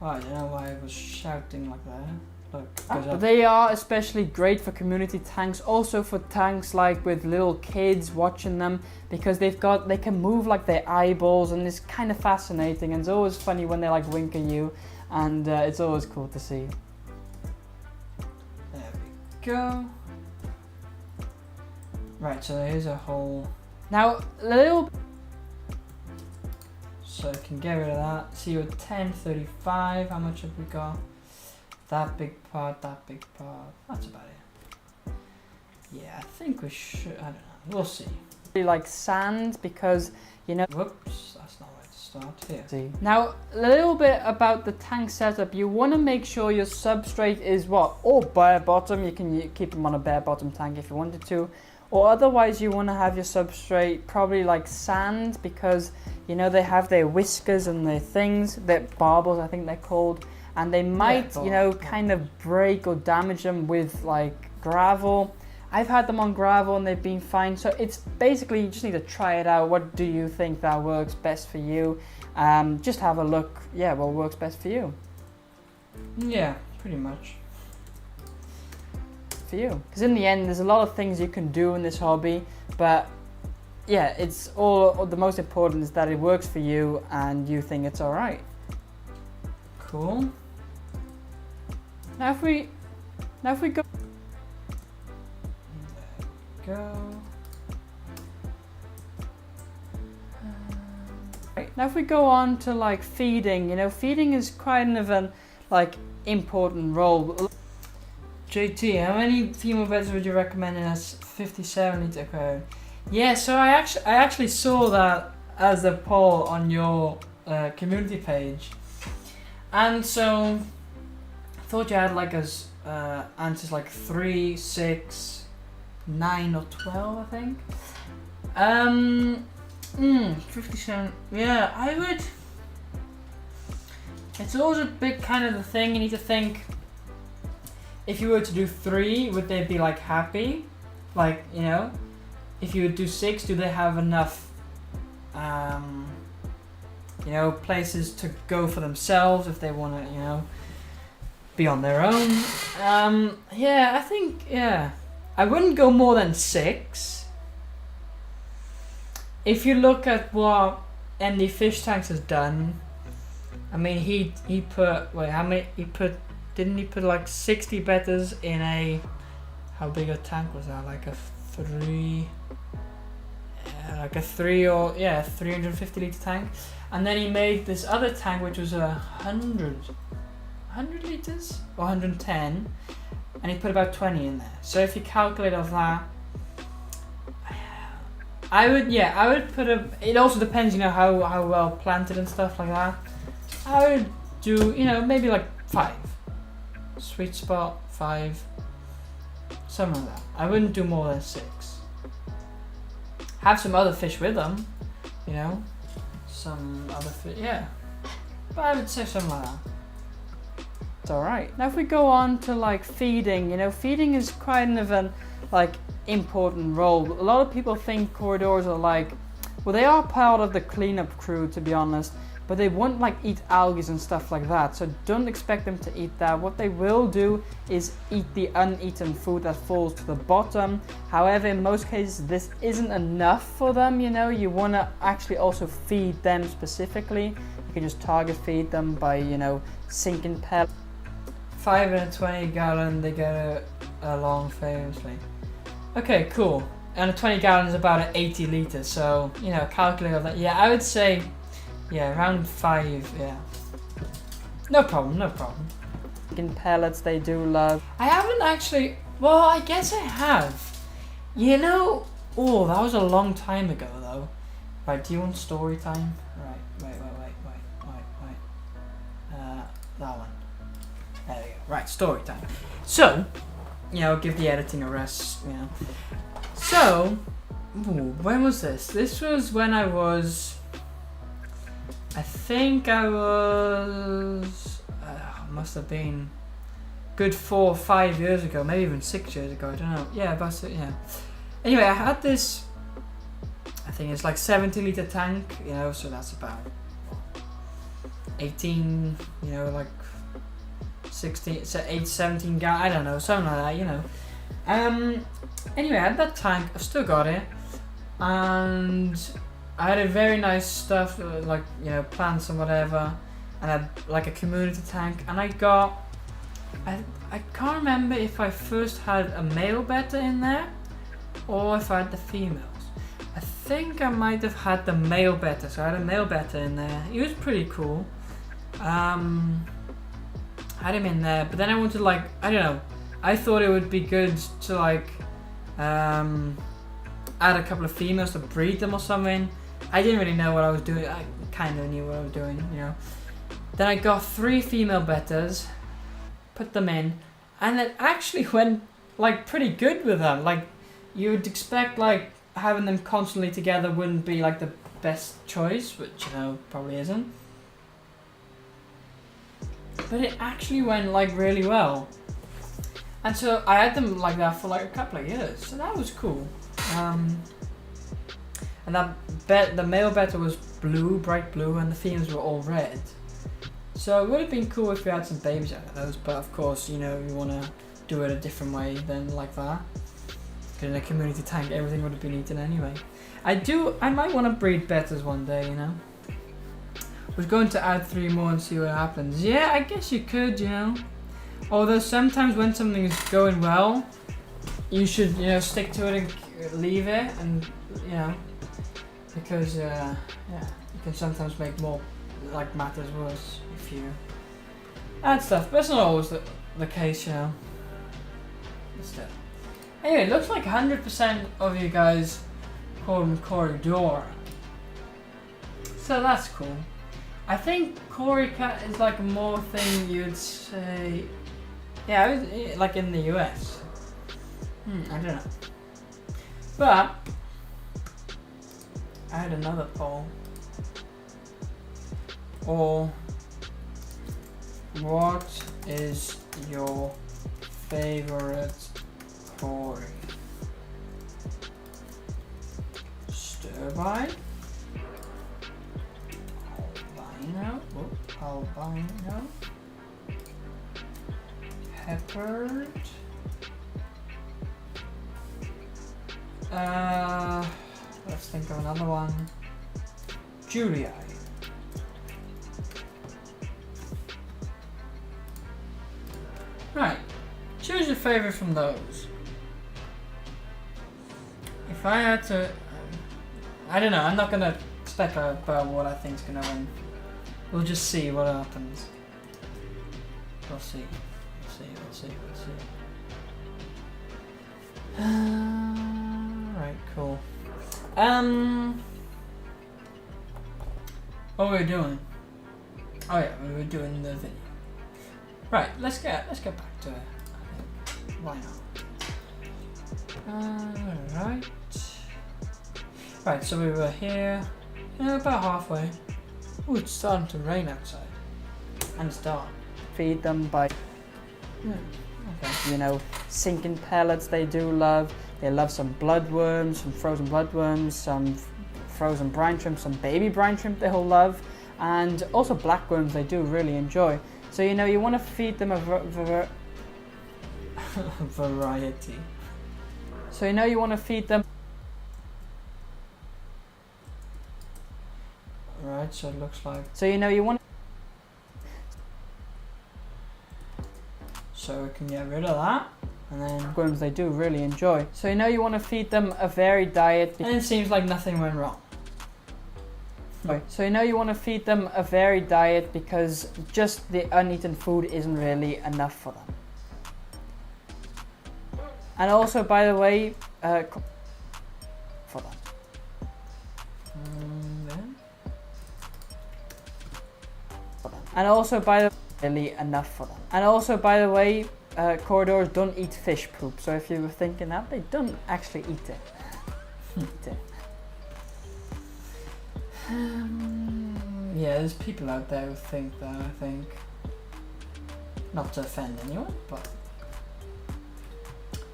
Oh, I don't know why I was shouting like that. Look, but they are especially great for community tanks, also for tanks like with little kids watching them, because they can move like their eyeballs, and it's kind of fascinating, and it's always funny when they like wink at you, and it's always cool to see. There we go. Right, so here's a whole. Now a little. So I can get rid of that. See, we're 10:35. How much have we got? That big part, that big part. That's about it. Yeah, I think we should. I don't know. We'll see. Like sand, because Whoops, that's not where to start here. See. Now a little bit about the tank setup. You want to make sure your substrate is all bare bottom. You can keep them on a bare bottom tank if you wanted to. Or otherwise you want to have your substrate probably like sand, because they have their whiskers and their things, their barbels I think they're called, and they might kind of break or damage them with like gravel. I've had them on gravel and they've been fine, so it's basically you just need to try it out. What do you think that works best for you? Just have a look, what works best for you. Yeah, pretty much. For you, because in the end there's a lot of things you can do in this hobby, but it's all the most important is that it works for you and you think it's all right. Cool. Now if we go. Right. Now if we go on to like feeding, feeding is kind of an important role. JT, how many female beds would you recommend in a 57 litre aquarium? Yeah, so I actually saw that as a poll on your community page, and so I thought you had answers like 3, 6, 9 or 12, I think. 57. Yeah, I would. It's always a big kind of the thing. You need to think. If you were to do 3, would they be happy? If you would do 6, do they have enough, places to go for themselves if they want to, be on their own? I think, I wouldn't go more than 6. If you look at what Andy Fish Tanks has done, I mean, he put, didn't he put 60 betters in a, how big a tank was that? Like a 350 litre tank. And then he made this other tank which was 100 litres or 110, and he put about 20 in there. So if you calculate off that, I would put it also depends, how well planted and stuff like that. I would do, maybe 5. Sweet spot 5. Something like that. I wouldn't do more than 6. Have some other fish with them, you know, some other fish, yeah. But I would say something like that. It's alright. Now if we go on to like feeding, you know, feeding is kind of an like important role. A lot of people think corridors are like, well, they are part of the cleanup crew, to be honest, but they won't like eat algae and stuff like that, so don't expect them to eat that. What they will do is eat the uneaten food that falls to the bottom. However, in most cases this isn't enough for them, you know. You want to actually also feed them specifically. You can just target feed them by, you know, sinking pellets. 5 and a 20 gallon, they get along famously. Okay, cool. And a 20 gallon is about 80 litres, so, you know, calculate all that. Yeah, I would say, yeah, around 5, yeah. No problem, no problem. In pellets they do love. I haven't actually, well, I guess I have. You know, oh, that was a long time ago though. Right, do you want story time? Right, wait. That one. There we go. Right, story time. So, you know, give the editing a rest, you know. So, when was this? This was when I think I was, must have been good 4 or 5 years ago, maybe even 6 years ago, I don't know. Yeah, about, yeah. Anyway, I had this, I think it's like 70-litre tank, you know, so that's about 18, you know, like 16, 17 gallon, I don't know, something like that, you know. Anyway, I had that tank, I've still got it, and I had a very nice stuff, like, you know, plants and whatever, and I had like a community tank, and I can't remember if I first had a male betta in there, or if I had the females. I think I might have had the male betta, so I had a male betta in there. He was pretty cool. Had him in there, but then I wanted, like, I don't know, I thought it would be good to like add a couple of females to breed them or something. I didn't really know what I was doing. I kind of knew what I was doing, you know. Then I got 3 female bettas, put them in, and it actually went like pretty good with them. Like, you would expect like having them constantly together wouldn't be like the best choice, which, you know, probably isn't. But it actually went like really well. And so I had them like that for like a couple of years, so that was cool. And the male betta was blue, bright blue, and the females were all red. So it would have been cool if we had some babies out of those, but of course, you know, you want to do it a different way than like that. Because in a community tank, everything would have been eaten anyway. I might want to breed bettas one day, you know. Was going to add 3 more and see what happens. Yeah, I guess you could, you know. Although sometimes when something is going well, you should, you know, stick to it and leave it, and, you know, because yeah, you can sometimes make more like matters worse if you add stuff. But it's not always the case, you know. But still. Anyway, it looks like 100% of you guys call them corridor. So that's cool. I think Cory cat is like more thing you'd say, yeah, like in the US. I don't know. But I had another poll. Or what is your favorite Cory? Stir-fry? Albino? Peppered? Let's think of another one. Julia. Right. Choose your favorite from those. If I had to, I don't know. I'm not gonna speculate about what I think's gonna win. We'll just see what happens. We'll see. Right, cool. What were we doing? Oh yeah, we were doing the video. Right, let's get back to it. I think. Why not? Right. Right, so we were here, about halfway. Oh, it's starting to rain outside. And it's dark. Feed them by, Okay. sinking pellets they do love. They love some bloodworms, some frozen bloodworms, some frozen brine shrimp, some baby brine shrimp they'll love, and also blackworms they do really enjoy. So you want to feed them a Variety. So you want to feed them. Right, so it looks like. So you want. So we can get rid of that, and then. Worms they do really enjoy. So you want to feed them a varied diet. And it seems like nothing went wrong. So you want to feed them a varied diet because just the uneaten food isn't really enough for them. And also, by the way, for them. Then. And also, by the really enough for them. And also, by the way, corridors don't eat fish poop. So if you were thinking that, they don't actually eat it. Eat it. Yeah, there's people out there who think that, I think. Not to offend anyone, but.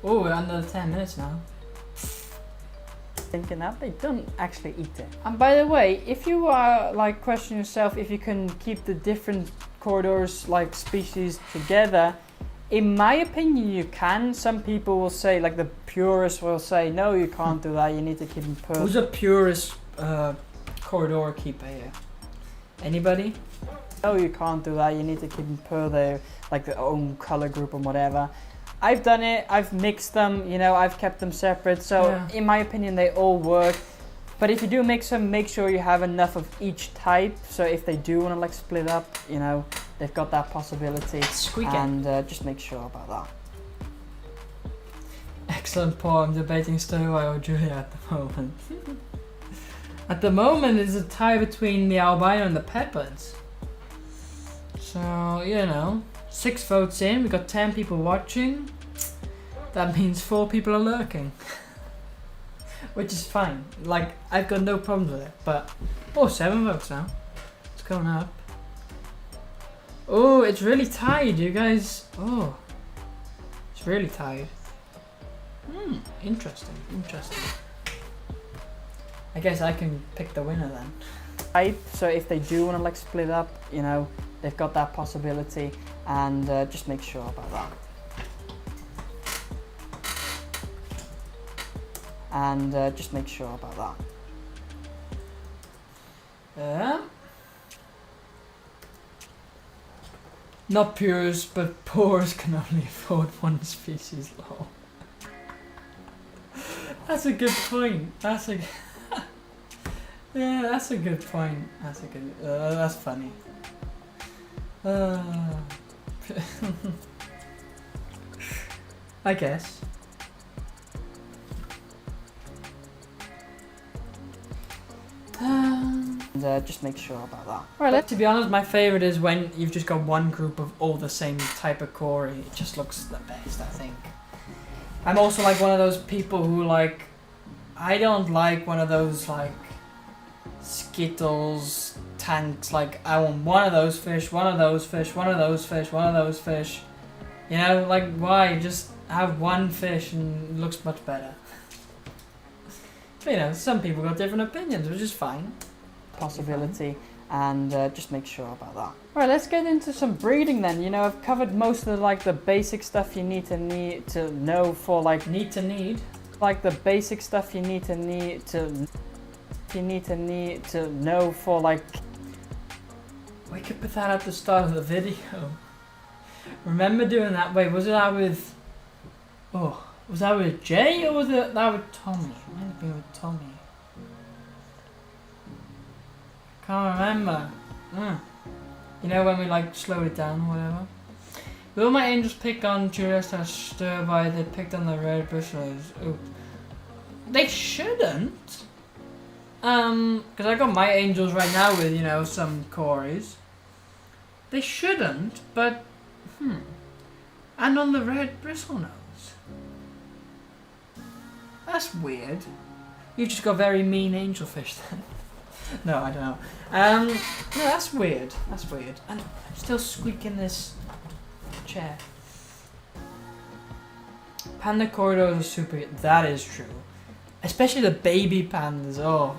Oh, we're under 10 minutes now. Thinking that they don't actually eat it. And by the way, if you are question yourself if you can keep the different corridors species together, in my opinion you can. Some people will say, the purists will say, no, you can't do that, you need to keep them pure. Who's a purist corridor keeper here? Anybody? No, you can't do that, you need to keep them per their own color group and whatever. I've done it, I've mixed them, I've kept them separate, so Yeah. in my opinion they all work. But if you do mix them, make sure you have enough of each type, so if they do want to split up, they've got that possibility. Squeaking. And just make sure about that. Excellent Paul, I'm debating Sturway or Julia at the moment. At the moment it's a tie between the albino and the pepperds. So, 6 votes in, we got 10 people watching. That means 4 people are lurking. Which is fine. I've got no problems with it, but 7 votes now. It's going up. Oh, it's really tied, you guys. Oh, it's really tied. Interesting. I guess I can pick the winner then. Type, so if they do want to split up, they've got that possibility, and just make sure about that. And just make sure about that. Not pures, but poors can only afford one species. Lol. That's a good point. That's a good point. That's funny. I guess. And just make sure about that. Right, to be honest, my favourite is when you've just got one group of all the same type of Cory. It just looks the best, I think. I'm also one of those people who I don't like one of those Skittles tanks. I want one of those fish, one of those fish, one of those fish, one of those fish. Why? Just have one fish and it looks much better. But some people got different opinions, which is fine. Possibility, and just make sure about that. Right, let's get into some breeding then. I've covered most of the basic stuff you need to know for need the basic stuff you need to know for We could put that at the start of the video. Remember doing that? Wait, was that with Jay or was that with Tommy? It might have been with Tommy. Can't remember. When we slowed it down or whatever. Will my angels pick on Julius to stir by? They picked on the red bushes. Ooh. They shouldn't. Because I got my angels right now with some Corys. They shouldn't, but and on the red bristlenose. That's weird. You just got very mean angelfish then. No, I don't know. No, that's weird. That's weird. And I'm still squeaking this chair. Panda corridors are super. That is true. Especially the baby pandas. Oh.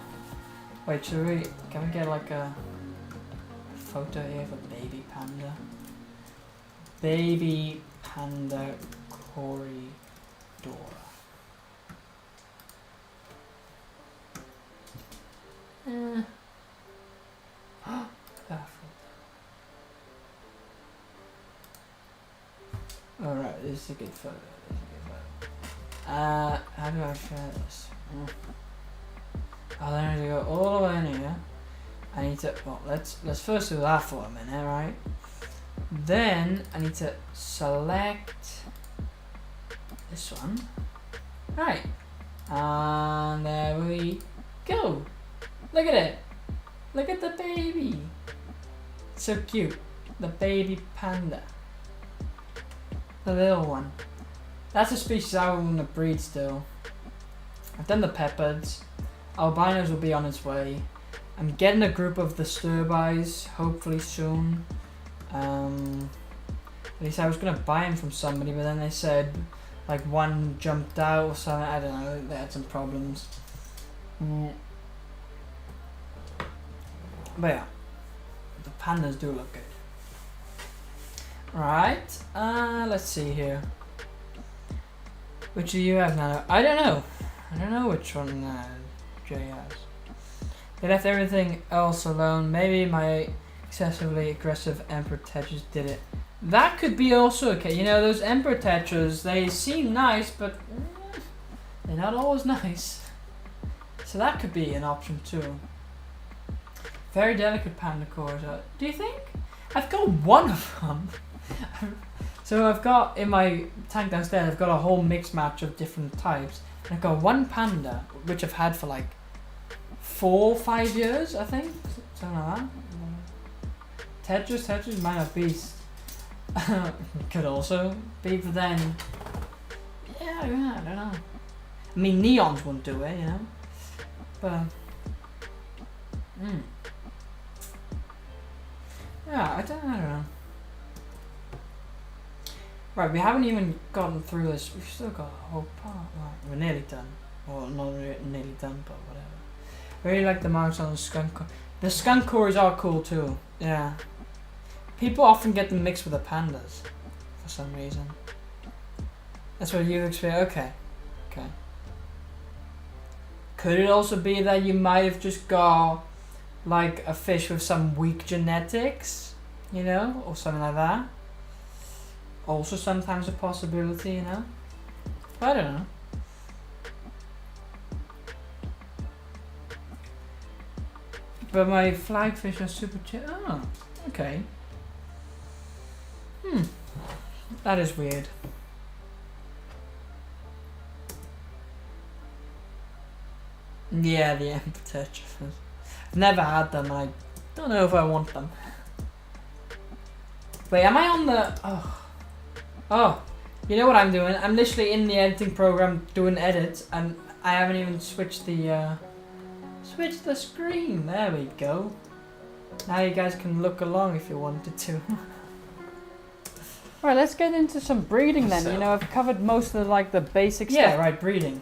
Wait, can we get like a photo here of a baby panda? Baby panda corridor. Alright, this is a good photo. How do I share this? Oh, then I need to go all the way in here. I need to, well, let's first do that for a minute, right? Then I need to select this one. Right. And there we go. Look at it. Look at the baby. So cute. The baby panda. The little one. That's a species I want to breed still. I've done the peppers. Albinos will be on its way. I'm getting a group of the Sturbis hopefully soon. At least I was going to buy them from somebody, but then they said like one jumped out or something. I don't know. They had some problems. But yeah, the pandas do look good. Right, let's see here. Which do you have now? I don't know. I don't know which one Jay has. They left everything else alone. Maybe my excessively aggressive Emperor Tetras did it. That could be also okay. You know, those Emperor Tetras, they seem nice, but they're not always nice. So that could be an option too. Very delicate panda corridor. Do you think? I've got one of them. So I've got in my tank downstairs, I've got a whole mixed match of different types. And I've got one panda, which I've had for like 4 or 5 years, I think. Something like that. Tetras might not be. Could also be, but then. Yeah, I don't know. I mean, neons wouldn't do it, you know. But. Yeah, I don't know. Right, we haven't even gotten through this. We've still got a whole part. Right, we're nearly done. Well, not nearly done, but whatever. Really like the marks on the skunk. The skunk cores are cool too. Yeah. People often get them mixed with the pandas for some reason. That's what you experience. Okay. Okay. Could it also be that you might have just got like a fish with some weak genetics, you know, or something like that? Also sometimes a possibility, you know? I don't know. But my flagfish are super chill. Oh, okay. That is weird. Yeah, the Emperor Tetras. I've never had them, and I don't know if I want them. Wait, am I on the... Oh, you know what I'm doing? I'm literally in the editing program doing edits, and I haven't even switched the screen. There we go. Now you guys can look along if you wanted to. Right, let's get into some breeding then. You know, I've covered most of the basic stuff. Yeah, right, breeding.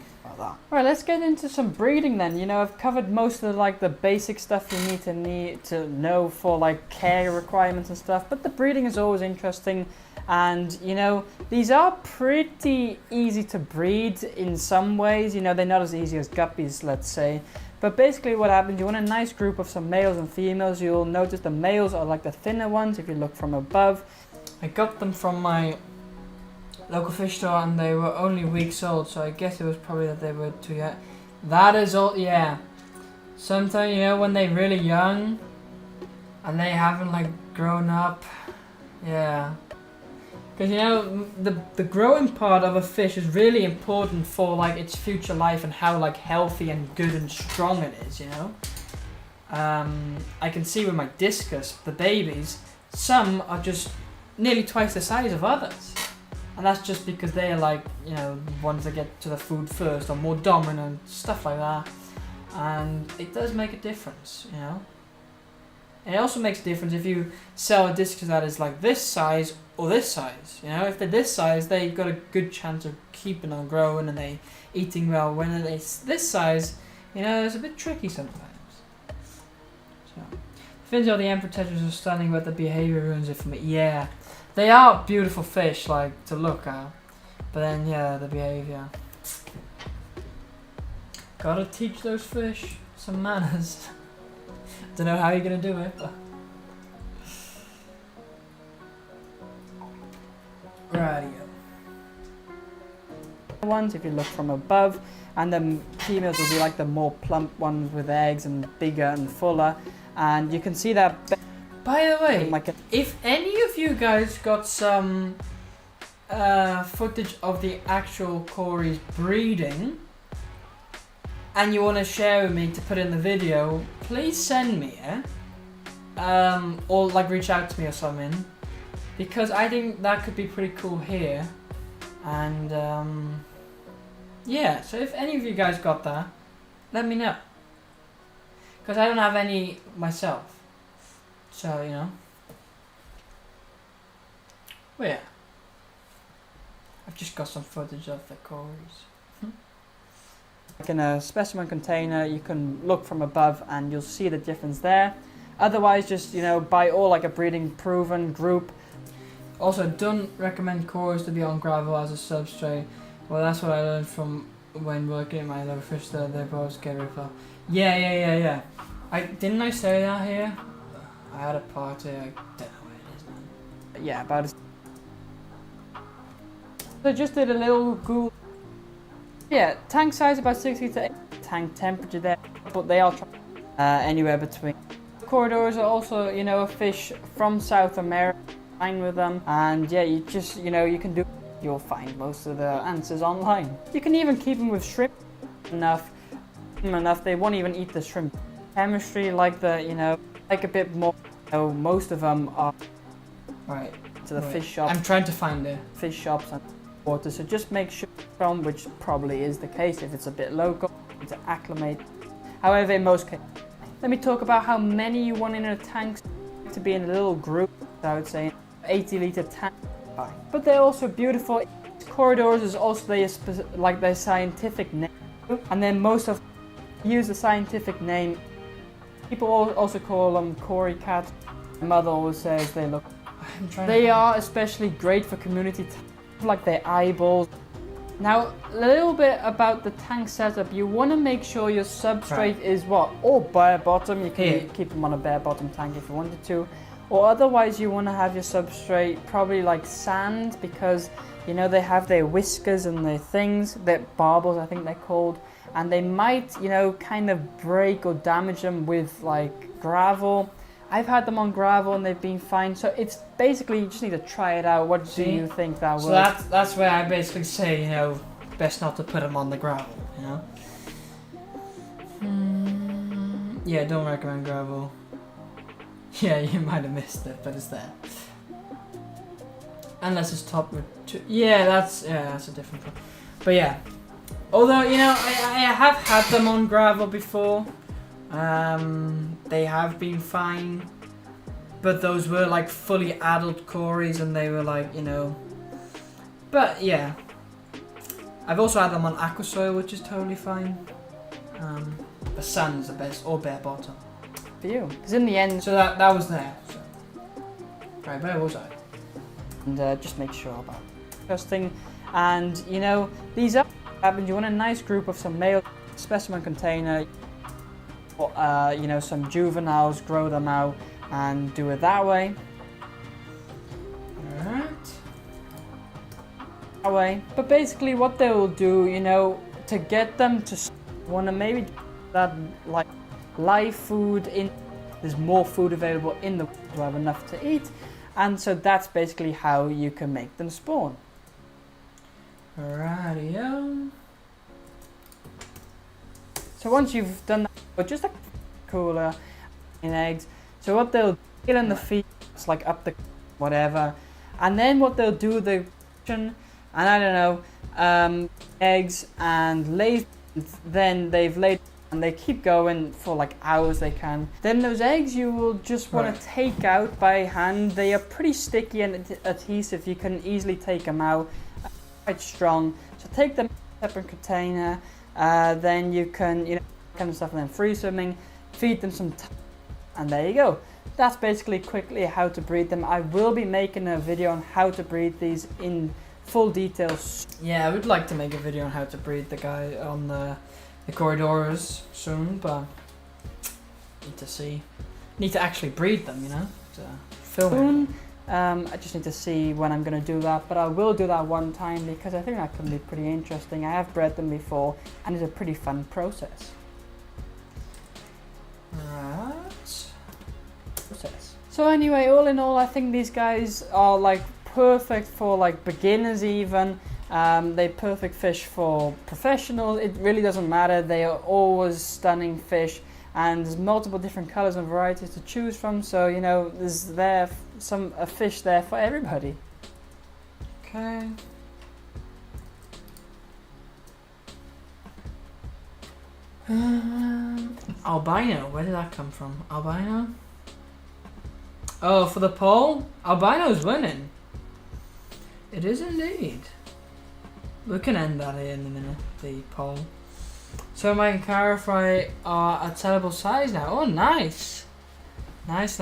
Right, let's get into some breeding then. You know, I've covered most of the basic stuff you need to know for like care requirements and stuff. But the breeding is always interesting, and you know, these are pretty easy to breed in some ways. You know, they're not as easy as guppies, let's say. But basically what happens, you want a nice group of some males and females. You'll notice the males are like the thinner ones if you look from above. I got them from my local fish store and they were only weeks old, so I guess it was probably that they were too young. That is all, yeah. Sometimes, you know, when they're really young and they haven't like grown up, yeah. Because you know, the growing part of a fish is really important for like its future life and how like healthy and good and strong it is, you know. I can see with my discus, the babies, some are just nearly twice the size of others. and that's just because they're like, you know, ones that get to the food first or more dominant, stuff like that. And it does make a difference, you know. And it also makes a difference if you sell a disc that is like this size or this size. You know, if they're this size, they've got a good chance of keeping on growing and they eating well. When they're this size, you know, it's a bit tricky sometimes. So, fins of the emperor tetras are stunning, but the behavior ruins it for me. Yeah, they are beautiful fish, like to look at, but then yeah, the behavior. Gotta teach those fish some manners. Don't know how you're gonna do it, but rightio. Ones, if you look from above, and the females will be like the more plump ones with eggs and bigger and fuller, and you can see that. By the way, Like if any of you guys got some footage of the actual Corys breeding, and you want to share with me to put in the video, please send me it, or like reach out to me or something, because I think that could be pretty cool here. And yeah, so if any of you guys got that, let me know, because I don't have any myself, so you know. Well, yeah, I've just got some footage of the Corys. Like in a specimen container, you can look from above and you'll see the difference there. Otherwise, just, you know, buy all like a breeding proven group. Also, don't recommend Corys to be on gravel as a substrate. Well, that's what I learned from when working at my little fish there. They both get rid of. Yeah. Didn't I say that here? I had a party. I don't know what it is, man. Yeah, about as. So just did a little Google. Yeah, tank size about 60 to 80. Tank temperature there, but they are anywhere between. Corridors are also, you know, a fish from South America. Fine with them, and yeah, you just, you know, you can do. You'll find most of the answers online. You can even keep them with shrimp enough. They won't even eat the shrimp. Chemistry, like the, you know, like a bit more. You know, most of them are Right. to the fish shop. I'm trying to find it. Fish shops and water, so just make sure from, which probably is the case if it's a bit local, to acclimate. However, in most cases, let me talk about how many you want in a tank to be in a little group. I would say 80-liter tank, but they're also beautiful. Corridors is also their scientific name, and then most of use the scientific name. People also call them Cory cats. My mother always says they look. They are especially great for community. Like their eyeballs. Now, a little bit about the tank setup. You want to make sure your substrate is what? All bare bottom. You can keep them on a bare bottom tank if you wanted to. Or otherwise, you want to have your substrate probably like sand, because, you know, they have their whiskers and their things, their barbels, I think they're called. And they might, you know, kind of break or damage them with like gravel. I've had them on gravel and they've been fine. So it's basically, you just need to try it out. What do you think that will? So that's where I basically say, you know, best not to put them on the gravel, you know. Yeah, don't recommend gravel. Yeah, you might have missed it, but it's there. Unless it's topped with that's a different one. But yeah, although, you know, I have had them on gravel before. They have been fine, but those were like fully adult Corys, and they were like, you know. But yeah, I've also had them on aqua soil, which is totally fine. The sand's the best, or bare bottom. For you, because in the end. So that was there. So. Right, where was I? And just make sure about testing. And you know, these are happens. You want a nice group of some male specimen container. You know, some juveniles, grow them out and do it that way. Alright. That way. But basically what they will do, you know, to get them to want to maybe that like live food in, there's more food available in the to have enough to eat, and so that's basically how you can make them spawn. Rightio. So once you've done that, but just a cooler in eggs. So what they'll get in the feed, it's like up the whatever, and then what they'll do, and I don't know, eggs and lays. Then they've laid and they keep going for like hours they can. Then those eggs you will just want to take out by hand. They are pretty sticky and adhesive. You can easily take them out. Quite strong. So take them in a separate container. Then you can, kind of stuff and then freeze swimming. Feed them some time, and there you go. That's basically quickly how to breed them. I will be making a video on how to breed these in full details. Yeah, I would like to make a video on how to breed the guy on the corridors soon, but need to actually breed them, to film it. I just need to see when I'm going to do that, but I will do that one time because I think that can be pretty interesting. I have bred them before and it's a pretty fun process. So anyway, all in all, I think these guys are like perfect for like beginners even. They're perfect fish for professionals. It really doesn't matter. They are always stunning fish, and there's multiple different colors and varieties to choose from. So there's a fish there for everybody. Okay. Albino. Where did that come from? Albino. Oh, for the poll, albino's winning. It is indeed. We can end that here in a minute, the poll. So my clarify are a sellable size now. Oh, nice. Nice.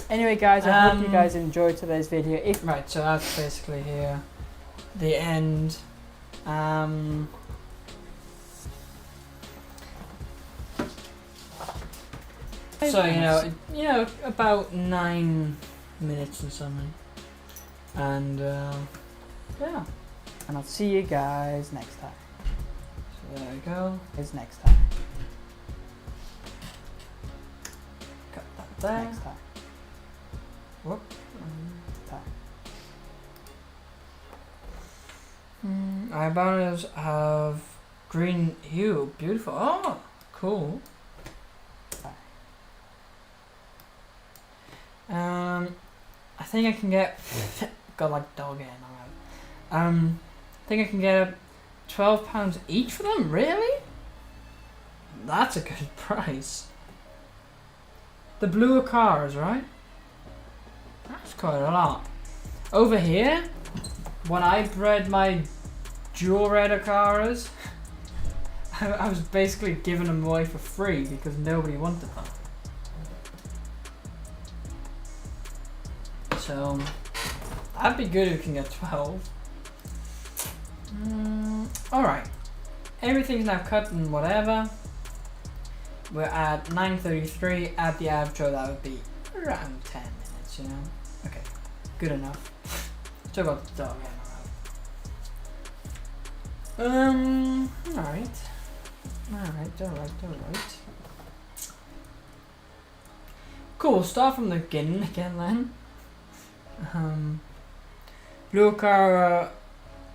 Anyway, guys, I hope you guys enjoyed today's video. Right, so that's basically here, the end. So about 9 minutes or something, and yeah, and I'll see you guys next time. So there we go. It's next time. Cut that there. Next time. Whoop. Albinos have green hue. Beautiful. Oh, cool. I think I can get got like dog hair now. I think I can get £12 each for them. Really? That's a good price. The blue cars, right? That's quite a lot. Over here, when I bred my dual red Acaras, I was basically giving them away for free because nobody wanted them. So that'd be good if we can get 12. Alright. Everything's now cut and whatever. We're at 9:33. At the outro, that would be around 10 minutes, Okay, good enough. Still got the dog in. Alright. Cool, start from the beginning again then. Blue car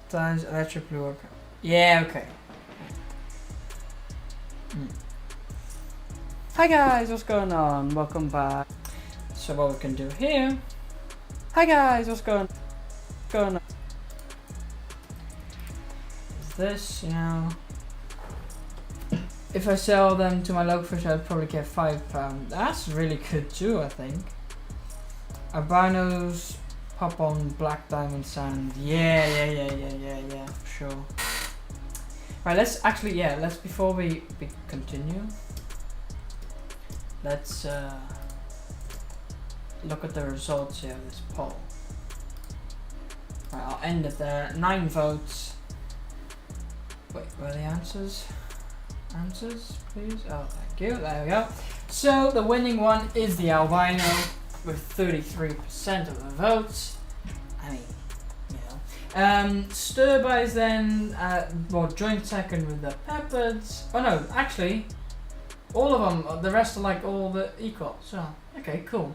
times electric blue car. Yeah, okay. Hi guys, what's going on? Welcome back. So what we can do here. Hi guys, what's going on? Is this, if I sell them to my local fish, I'd probably get £5. That's really good too, I think. Albinos pop on black diamond sand. Yeah, for sure. Right, let's before we continue, let's look at the results here of this poll. Right, I'll end it there. 9 votes. Wait, where are the answers? Answers, please. Oh, thank you. There we go. So the winning one is the albino with 33% of the votes. I mean, Stir-bys then, joint second with the peppards. Oh no, actually, all of them, the rest are like all the equal. So, okay, cool.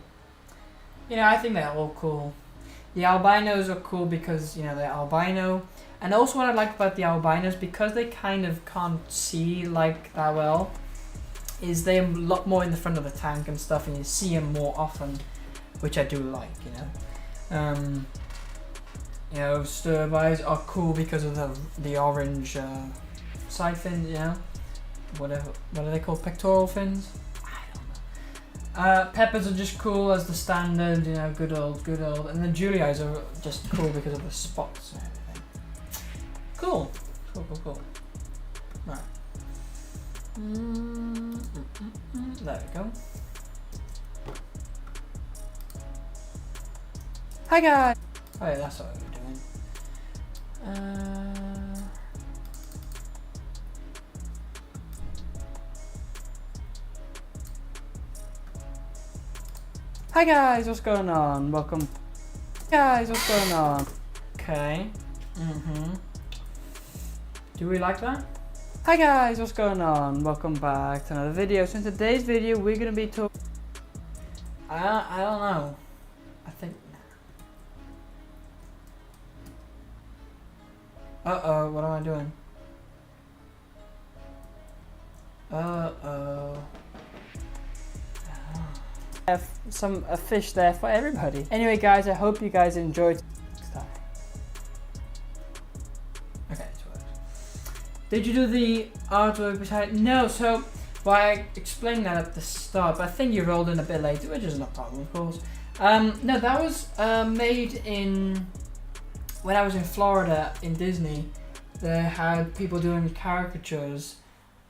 I think they're all cool. The albinos are cool because, they're albino. And also what I like about the albinos, because they kind of can't see like that well, is they're a lot more in the front of the tank and stuff, and you see them more often, which I do like, stir-bys are cool because of the orange side fins, whatever. What are they called? Pectoral fins? I don't know. Peppers are just cool as the standard, good old. And the Julies are just cool because of the spots and everything. Cool. Right. There we go. Hi guys. Oh yeah, that's what we're doing. Hi guys, what's going on? Welcome. Guys, what's going on? Okay. Do we like that? Hi guys, what's going on? Welcome back to another video. So in today's video, we're gonna be talking. I don't know. I think. Uh-oh, what am I doing? Uh-oh. A fish there for everybody. Anyway, guys, I hope you guys enjoyed. Okay, it's worked. Did you do the artwork beside? No, so I explained that at the start, but I think you rolled in a bit late, which is no problem, of course. No, that was made in when I was in Florida in Disney. They had people doing caricatures,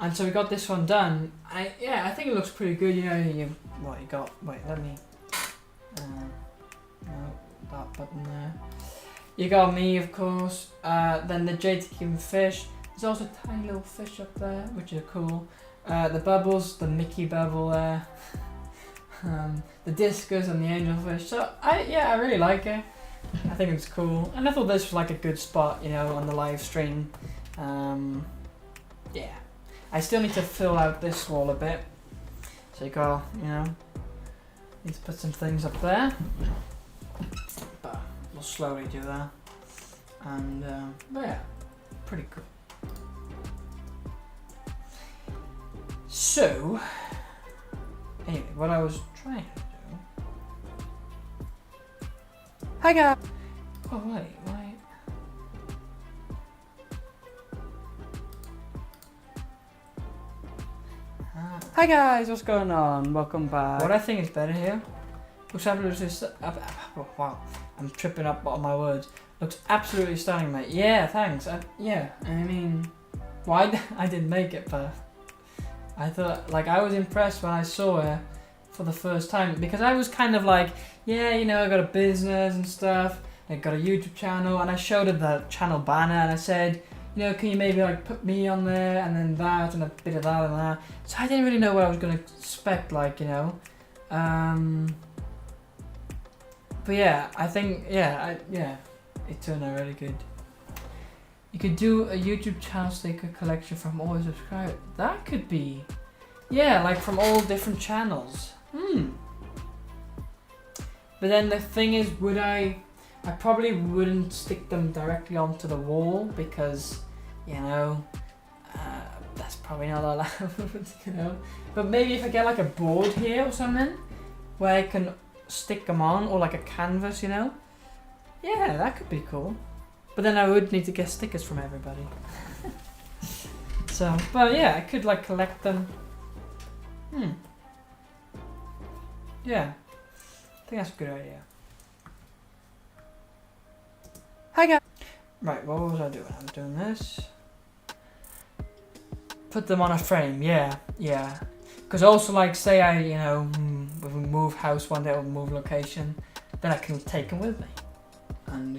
and so we got this one done. I think it looks pretty good. What you got? Wait, let me. No, that button there. You got me, of course. Then the jade skin fish. There's also a tiny little fish up there, which are cool. The bubbles, the Mickey bubble there. The discus and the angelfish. So I really like it. I think it's cool, and I thought this was like a good spot, on the live stream. Yeah, I still need to fill out this wall a bit. So you got, need to put some things up there, but we'll slowly do that. And but yeah, pretty cool. So anyway, what I was trying to do. Hi guys. Oh wait. Hi guys, what's going on? Welcome back. What I think is better here. Looks absolutely. Wow, I'm tripping up on my words. Looks absolutely stunning, mate. Yeah, thanks. I mean, why I didn't make it, but I thought I was impressed when I saw it for the first time, because I was kind of like, I got a business and stuff. I got a YouTube channel, and I showed her the channel banner, and I said, can you maybe put me on there, and then that, and a bit of that and that. So I didn't really know what I was gonna expect, But yeah, I think it turned out really good. You could do a YouTube channel sticker collection from all subscribers. That could be, from all different channels. But then the thing is, I probably wouldn't stick them directly onto the wall, because, that's probably not allowed, But maybe if I get a board here or something, where I can stick them on, or a canvas, Yeah, that could be cool. But then I would need to get stickers from everybody. So, but yeah, I could collect them. Yeah, I think that's a good idea. Hi guys. Right, what was I doing? I was doing this. Put them on a frame, yeah. Because also, say I, if we move house one day or move location, then I can take them with me. And,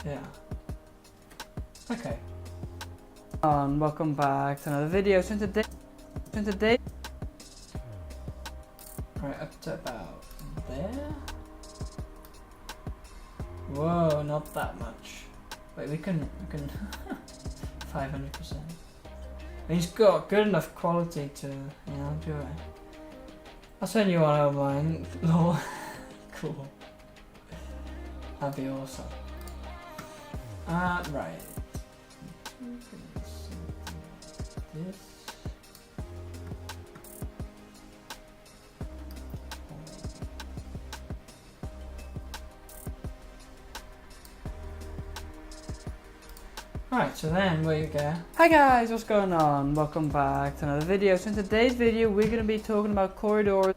yeah. Okay. Welcome back to another video. So today. Right, up to about there. Whoa, not that much. Wait, we can 500%. He's got good enough quality to, do it. I'll send you one of mine. Lol. Cool. That'd be awesome. Right. This. Right, so then where you go? Hi guys, what's going on? Welcome back to another video. So in today's video we're going to be talking about corridors.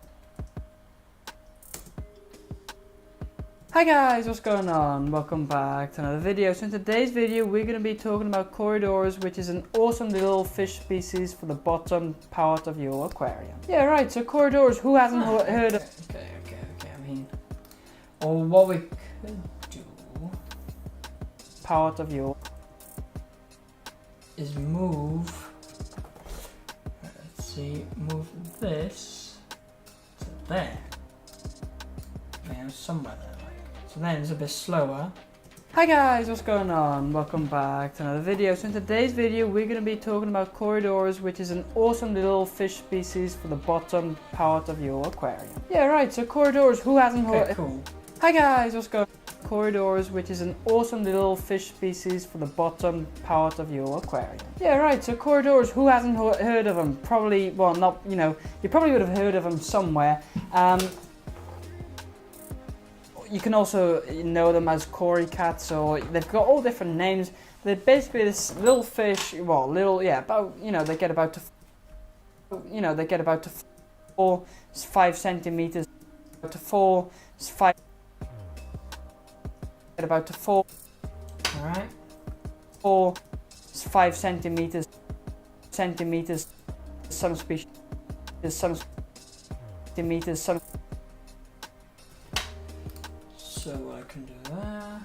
Hi guys, what's going on? Welcome back to another video. So in today's video we're going to be talking about corridors, which is an awesome little fish species for the bottom part of your aquarium. Yeah, right, so corridors, who hasn't heard of... Okay, I mean... Or what we could do... Part of your... is move... Let's see, move this to there. Yeah, somewhere there, like. So then it's a bit slower. Hi guys, what's going on? Welcome back to another video. So in today's video we're going to be talking about corridors, which is an awesome little fish species for the bottom part of your aquarium. Yeah, right, so corridors, who hasn't Okay, cool. Hi guys, what's going on? Corridors, which is an awesome little fish species for the bottom part of your aquarium. Yeah, right, so corridors, who hasn't heard of them? Probably, well, not, you know, you probably would have heard of them somewhere. You can also know them as cory cats, or they've got all different names. They're basically this little fish, well, little, yeah, about, you know, they get about to 4 5 centimeters to 4 5 get about to 4 Alright. 4 5 centimeters some species some centimeters some. So I can do that.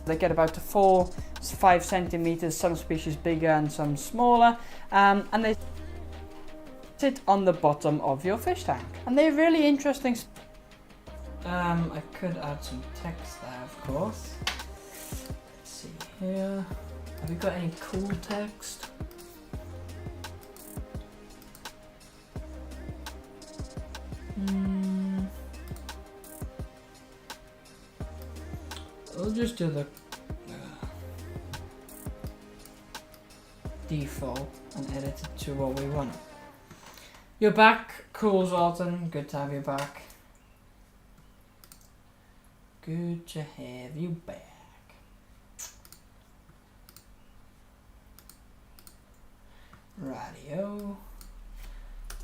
They get about to 4 5 centimeters, some species bigger and some smaller, and they sit on the bottom of your fish tank, and they're really interesting. I could add some text there, of course. Let's see here. Have you got any cool text? We'll just do the default and edit it to what we want. You're back, cool Zoltan. Good to have you back. Good to have you back. Radio.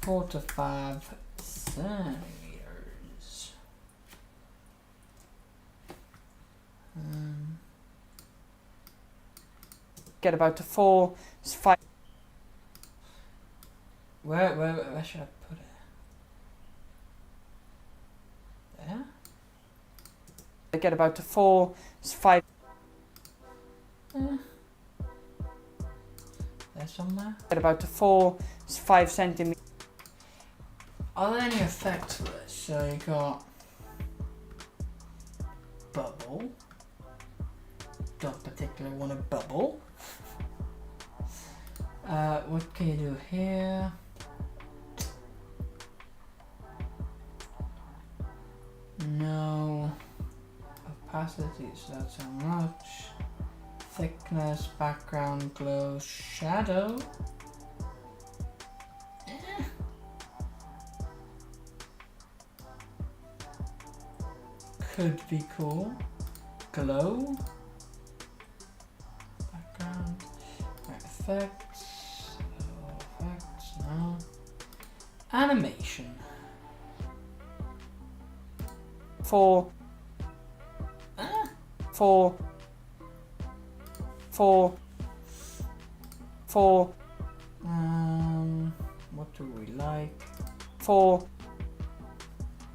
4 to 5 centimeters. Get about to 4 5. Where should I put it? There? They get about to 4 5. There somewhere? Get about to 4 5 centimeters. Are there any effects for this? So you got bubble. Don't particularly want a bubble. What can you do here? No. Opacity, so that's how much. Thickness, background glow, shadow. Could be cool. Glow. Background. Right, effects. Effects, no. Animation. 4 4 what do we like? 4.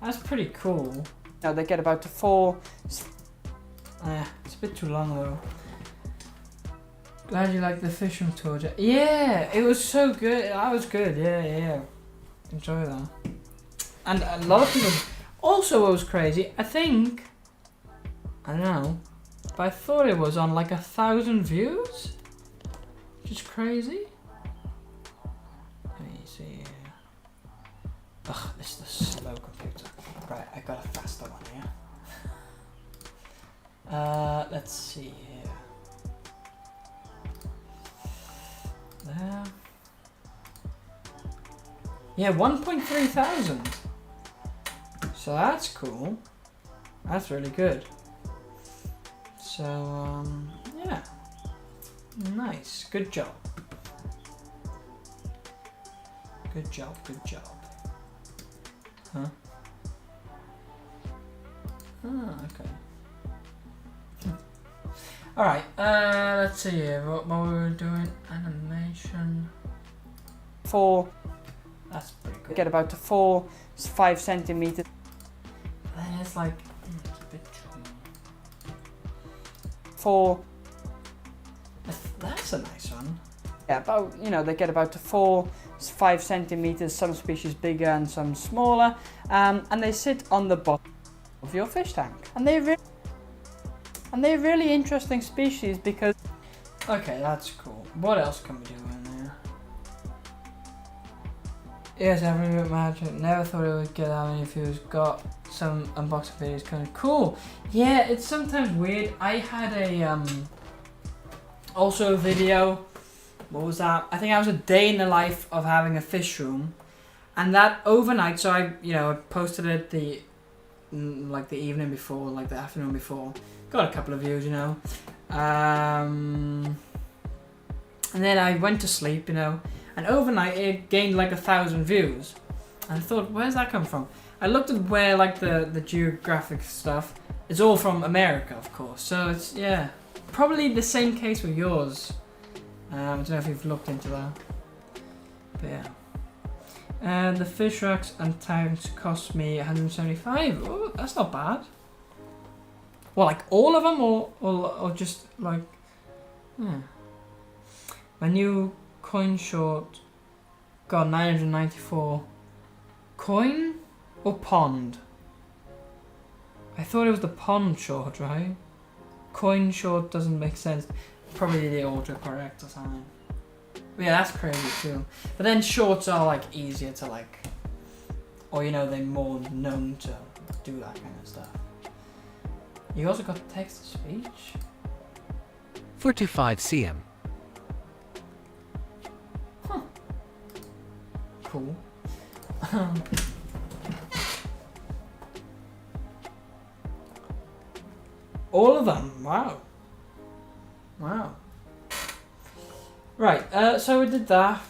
That's pretty cool. Now they get about to 4. It's a bit too long though. Glad you like the fishing tour. Yeah, it was so good. That was good. Yeah. Enjoy that. And a lot of people. Also, what was crazy, I think. I don't know, but I thought it was on like 1,000 views, which is crazy. Let me see here. Ugh, this is the slow computer. Right, I got a faster one here. Let's see here. There. Yeah, 1.3 thousand. So that's cool. That's really good. So yeah, nice, good job. Good job, good job. Huh? Ah, okay. Alright, let's see here, what we were doing, animation. 4, That's pretty cool. get about to 4, 5 centimeters. Then it's like, it's a bit too... 4, That's a nice one. yeah, about, you know, they get about to 4, 5 centimeters, some species bigger and some smaller, and they sit on the bottom of your fish tank. And they're really interesting species because... Okay, that's cool. What else can we do in there? Yes, every bit magic. Never thought it would get that many views. Got some unboxing videos kind of cool. Yeah, it's sometimes weird. I had a also a video. What was that? I think that was a day in the life of having a fish room, and that overnight. So I posted it the like the evening before, like the afternoon before. Got a couple of views, and then I went to sleep, and overnight it gained like 1,000 views. And I thought, where's that come from? I looked at where like the geographic stuff. It's all from America, of course. So it's probably the same case with yours. I don't know if you've looked into that, but yeah. And the fish racks and tanks cost me 175. Oh, that's not bad. Well, like all of them, or just like, yeah. My new coin short got 994. Coin or pond? I thought it was the pond short, right? Coin short doesn't make sense. Probably the autocorrect or something. But yeah, that's crazy too. But then shorts are like easier to like, or they're more known to do that kind of stuff. You also got text to speech. 45 cm. Huh. Cool. All of them. Wow. Wow. Right, so we did that.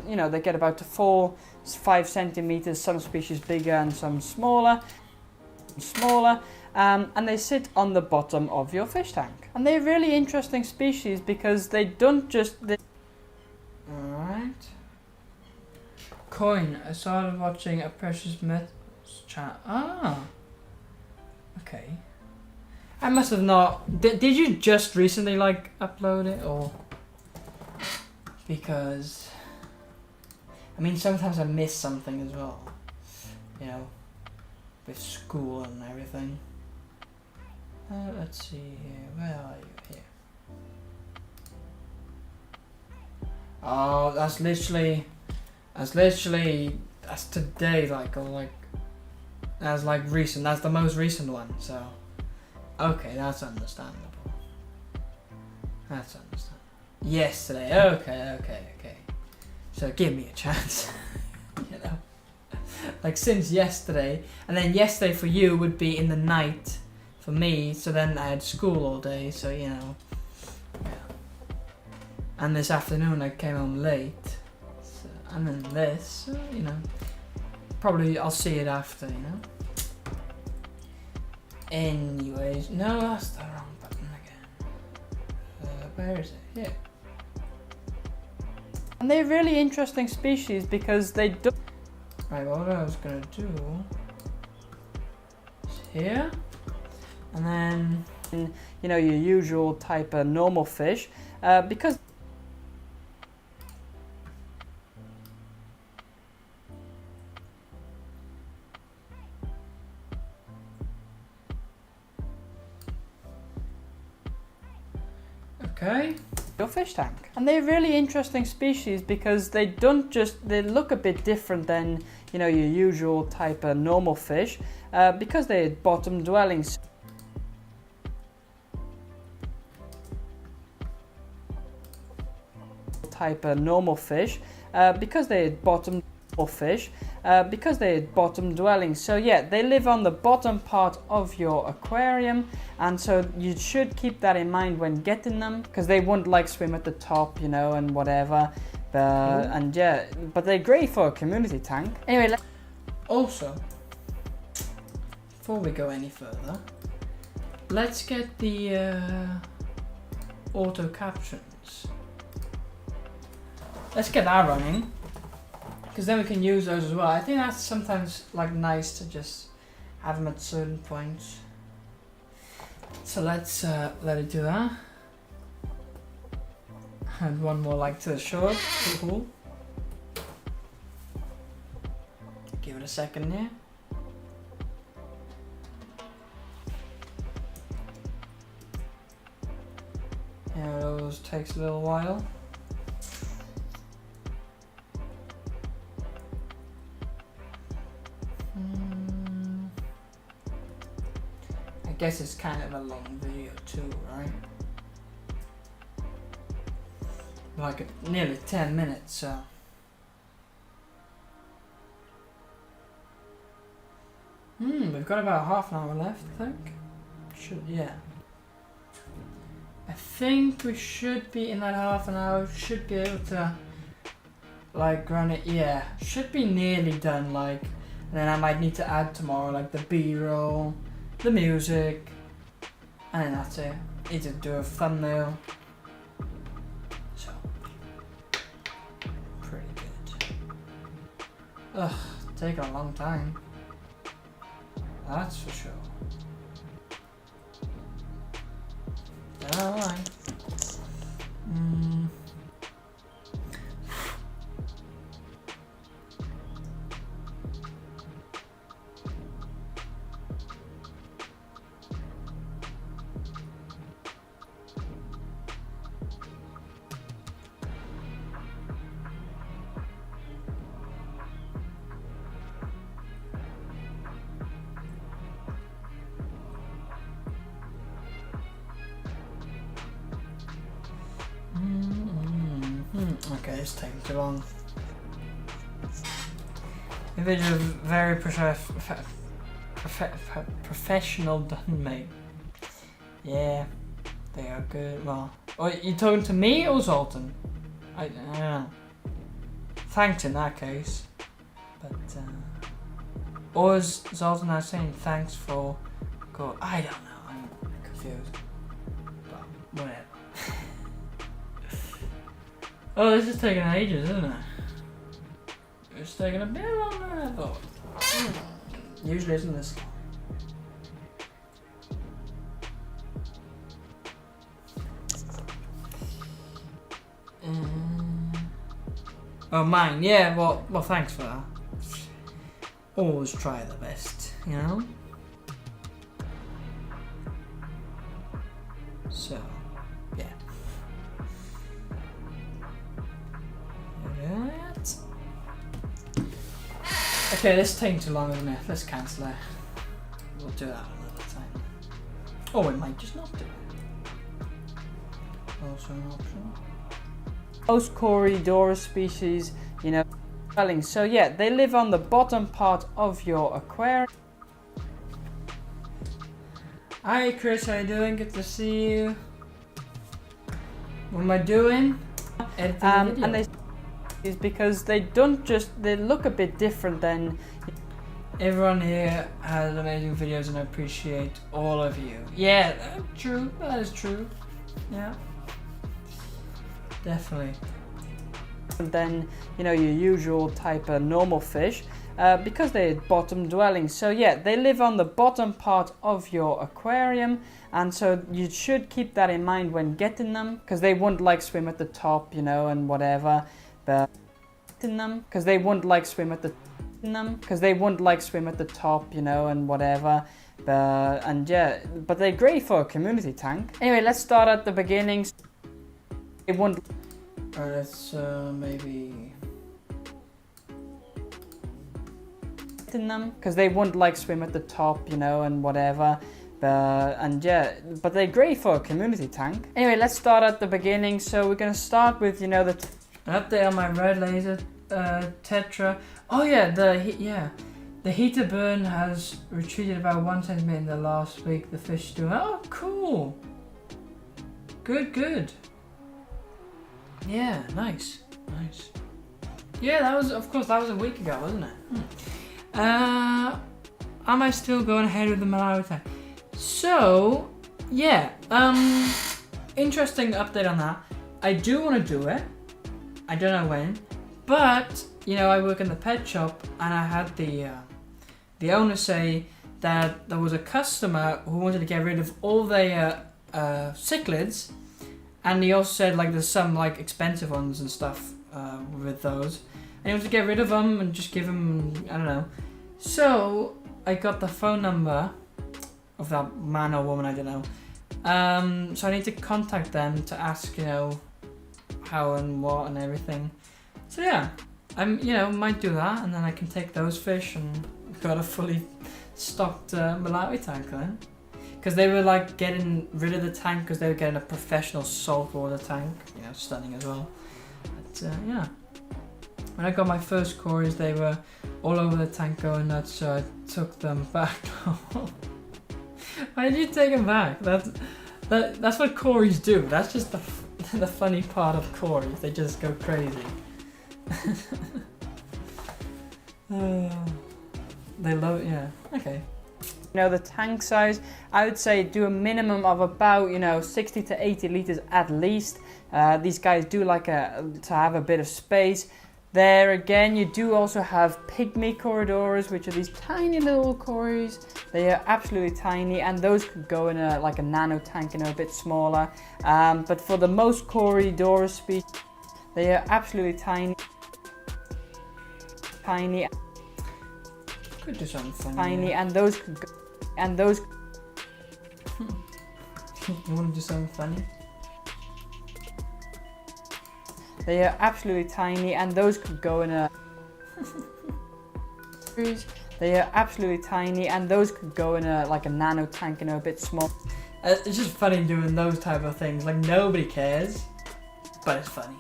They get about to 4, 5 centimeters, some species bigger and some smaller, and they sit on the bottom of your fish tank. And they're really interesting species because they don't just... Alright. Coin. I started watching a precious metals chat. Ah. Okay. I must have not... Did you just recently like upload it or... Because... I mean, sometimes I miss something as well. With school and everything. Let's see here. Where are you? Here. Oh, that's literally that's today, that's like recent. That's the most recent one. So, okay, that's understandable. That's understandable. Yesterday. Okay. So give me a chance. Like since yesterday, and then yesterday for you would be in the night for me, so then I had school all day, so yeah. And this afternoon I came home late, so, and then this, so, probably I'll see it after, Anyways, no, that's the wrong button again. Where is it? Here. And they're really interesting species because they don't... Right, what I was gonna do is here, and then your usual type of normal fish, because okay. your fish tank. And they're really interesting species because they don't just... They look a bit different than your usual type of normal fish, because they're bottom dwelling. Type of normal fish, because they're bottom or fish because they're bottom dwelling. So yeah, they live on the bottom part of your aquarium, and so you should keep that in mind when getting them, because they won't like swim at the top, you know, and whatever. And yeah, but they're great for a community tank. Anyway, Also, before we go any further, let's get the auto captions. Let's get that running, because then we can use those as well. I think that's sometimes like nice to just have them at certain points. So let's let it do that. And one more like to the shore. Cool. Give it a second here. Yeah, those takes a little while. I guess it's kind of a long video too, right? Like nearly 10 minutes, so. We've got about half an hour left, I think. Yeah. I think we should be in that half an hour, should be able to like run it, yeah. Should be nearly done, like, and then I might need to add tomorrow like the B-roll, the music, and then that's it. Need to do a thumbnail. So, pretty good. Ugh, taking a long time. That's for sure. Alright. Okay, it's taking too long. The video is very professional done, mate. Yeah, they are good. Well, you talking to me or Zoltan? I don't know. Thanks in that case. But, or is Zoltan now saying thanks for God? I don't know. I'm confused. But whatever. Oh, this is taking ages, isn't it? It's taking a bit longer than I thought. Usually isn't this long. Oh, mine. Yeah, well, thanks for that. Always try the best, you know? So, yeah. Okay, this is taking too long, isn't it? Let's cancel it. We'll do that another time. Oh, we might just not do it. Also an option. most Corydoras species, you know, dwelling. So yeah, they live on the bottom part of your aquarium. Hi Chris, how you doing? Good to see you. What am I doing? Editing the video. And they is because they don't just, they look a bit different than. Everyone here has amazing videos and I appreciate all of you. Yeah, true. That is true. Yeah. Definitely. Than, you know, your usual type of normal fish, because they're bottom dwelling. So yeah, they live on the bottom part of your aquarium, and so you should keep that in mind when getting them, because they won't like swim at the top, you know, and whatever. But getting them, because they won't like swim at the top, you know, and whatever. And yeah, but they're great for a community tank. Anyway, let's start at the beginning. It won't. Alright, let's maybe. Them, because they won't like swim at the top, you know, and whatever. And yeah, but they're great for a community tank. Anyway, let's start at the beginning. So we're gonna start with, you know, An update on my red laser Tetra. Oh yeah, the heater burn has retreated about 1 centimeter in the last week. The fish do. Oh, cool. Good. Yeah, nice. Yeah, that was a week ago, wasn't it? Am I still going ahead with the Malawi tank? So, yeah. Interesting update on that. I do want to do it. I don't know when, but I work in the pet shop, and I had the owner say that there was a customer who wanted to get rid of all their cichlids, and he also said like there's some like expensive ones and stuff with those, and he wanted to get rid of them and just give them, I don't know. So I got the phone number of that man or woman, I don't know. So I need to contact them to ask, how and what and everything. So yeah, might do that, and then I can take those fish and got a fully stocked Malawi tank then. Because they were like getting rid of the tank because they were getting a professional saltwater tank. Stunning as well. But yeah, when I got my first cories, they were all over the tank going nuts, so I took them back. Why did you take them back? That's what cories do. That's just the funny part of cories. They just go crazy. They love it, yeah. Okay. The tank size, I would say do a minimum of about 60 to 80 liters at least. These guys do like to have a bit of space. There again, you do also have pygmy corridors, which are these tiny little cories. They are absolutely tiny, and those could go in like a nano tank, a bit smaller. But for the most corridor species, they are absolutely tiny. Could do something funny. Tiny, and those could go, and those. You want to do something funny? They are absolutely tiny, and those could go in a. They are absolutely tiny, and those could go in like a nano tank, a bit small. It's just funny doing those type of things. Like nobody cares, but it's funny.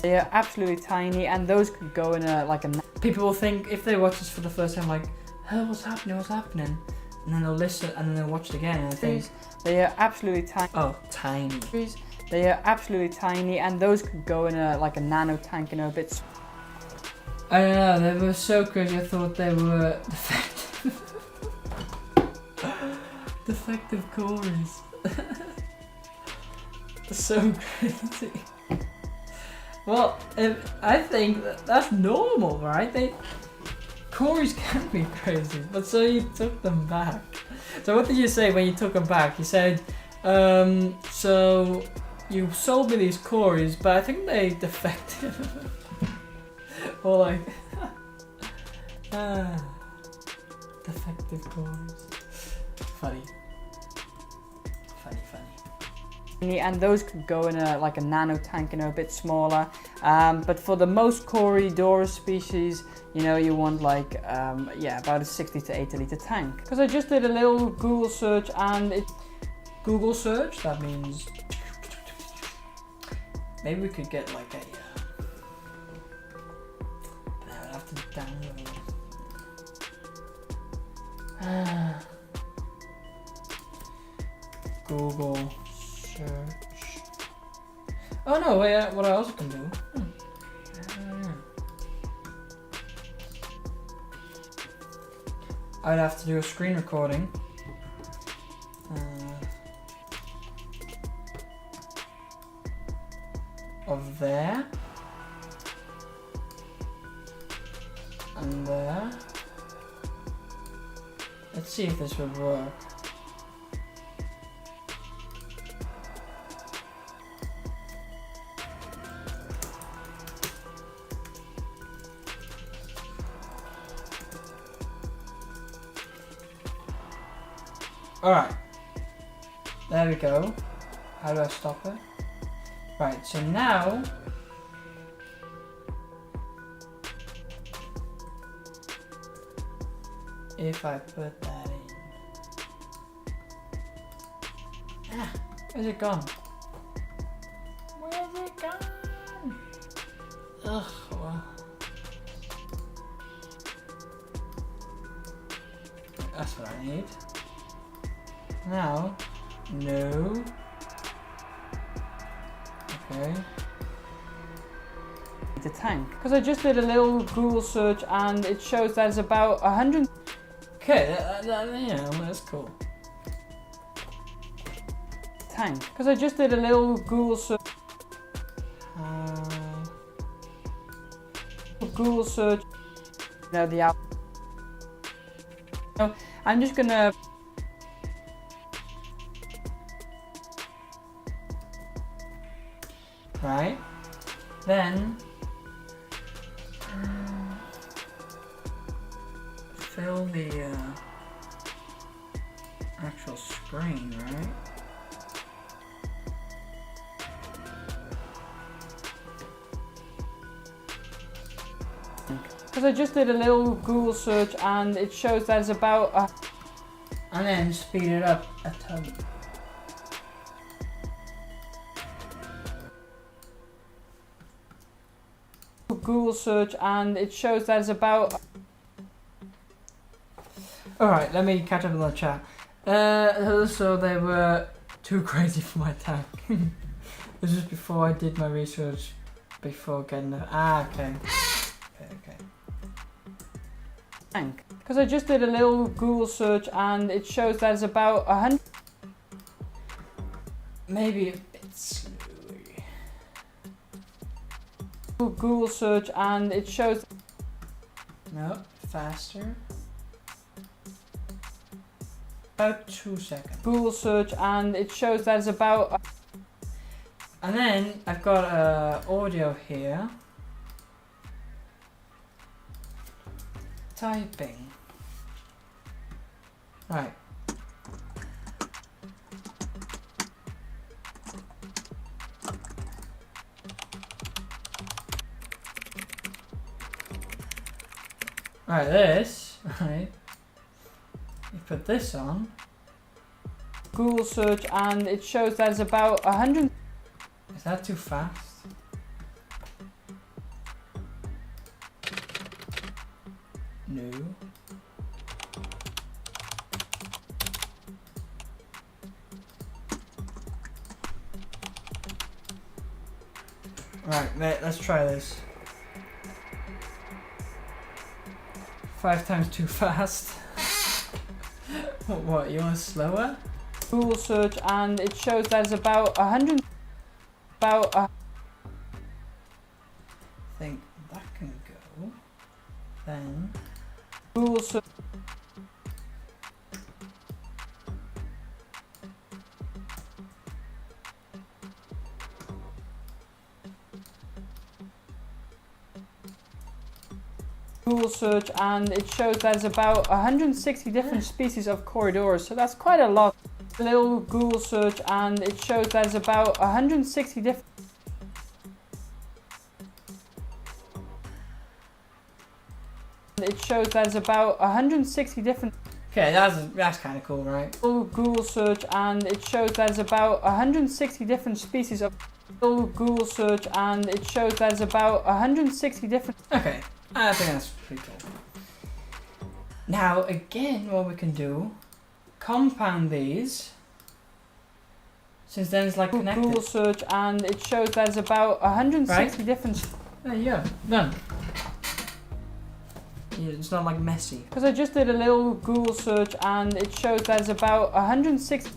They are absolutely tiny, and those could go in like a. People will think if they watch this for the first time, like, "Oh, what's happening?" And then they'll listen, and then they'll watch it again, and they think, they are absolutely tiny. "Oh, tiny." They are absolutely tiny, and those could go in like a nano tank, a bit. I don't know. They were so crazy. I thought they were defective. Defective cories. So crazy. Well, I think that's normal, right? Cories can be crazy, but so you took them back. So what did you say when you took them back? You said, so you sold me these cories, but I think they defective. Or like, defective cories. Funny. And those could go in like a nano tank, a bit smaller. But for the most corridor species, you want like about a 60 to 80 liter tank. Because I just did a little Google search, and Google search. That means maybe we could get like a. I would have to download. Google search. Oh no! Wait, what I also can do. I'd have to do a screen recording. Of there. And there. Let's see if this would work. Alright, there we go. How do I stop it? Right, so now if I put that in. Where's it gone? Where's it gone? Ugh, well. That's what I need. Now, no. Okay. The tank. Because I just did a little Google search and it shows that it's about 100. Okay, you know, that's cool. Tank. Because I just did a little Google search. Google search. You know, the app. So I'm just gonna. Right. Then fill the actual screen, right? Because I just did a little Google search and it shows that it's about. And then speed it up a ton. Google search and it shows that it's about. Alright, let me catch up on the chat. So they were too crazy for my tank. This is before I did my research, before getting the. Okay. Okay. Tank. Because I just did a little Google search and it shows that it's about 100. Maybe a bit slowly. Google search and it shows. No, faster. About 2 seconds. Google search and it shows that it's about. And then I've got audio here. Typing. Right. Right, this, right. You put this on. Google search and it shows that it's about 100. Is that too fast? No. Right, mate, let's try this. 5 times too fast. What, you want slower? Google search and it shows that it's about 100. About. I think that can go. Then. Google search. Google search and it shows that it's about 160 different species of corridors, so that's quite a lot. A little Google search and it shows that it's about 160 different. It shows that it's about 160 different. Okay, that's kind of cool, right? Google search and it shows that it's about 160 different species of. Google search and it shows that it's about 160 different. Okay, I think that's pretty cool. Now, again, what we can do, compound these, since then it's like connected. Google search and it shows that it's about 160 different. There you go, done. Yeah, it's not like messy. Because I just did a little Google search and it shows that it's about 160.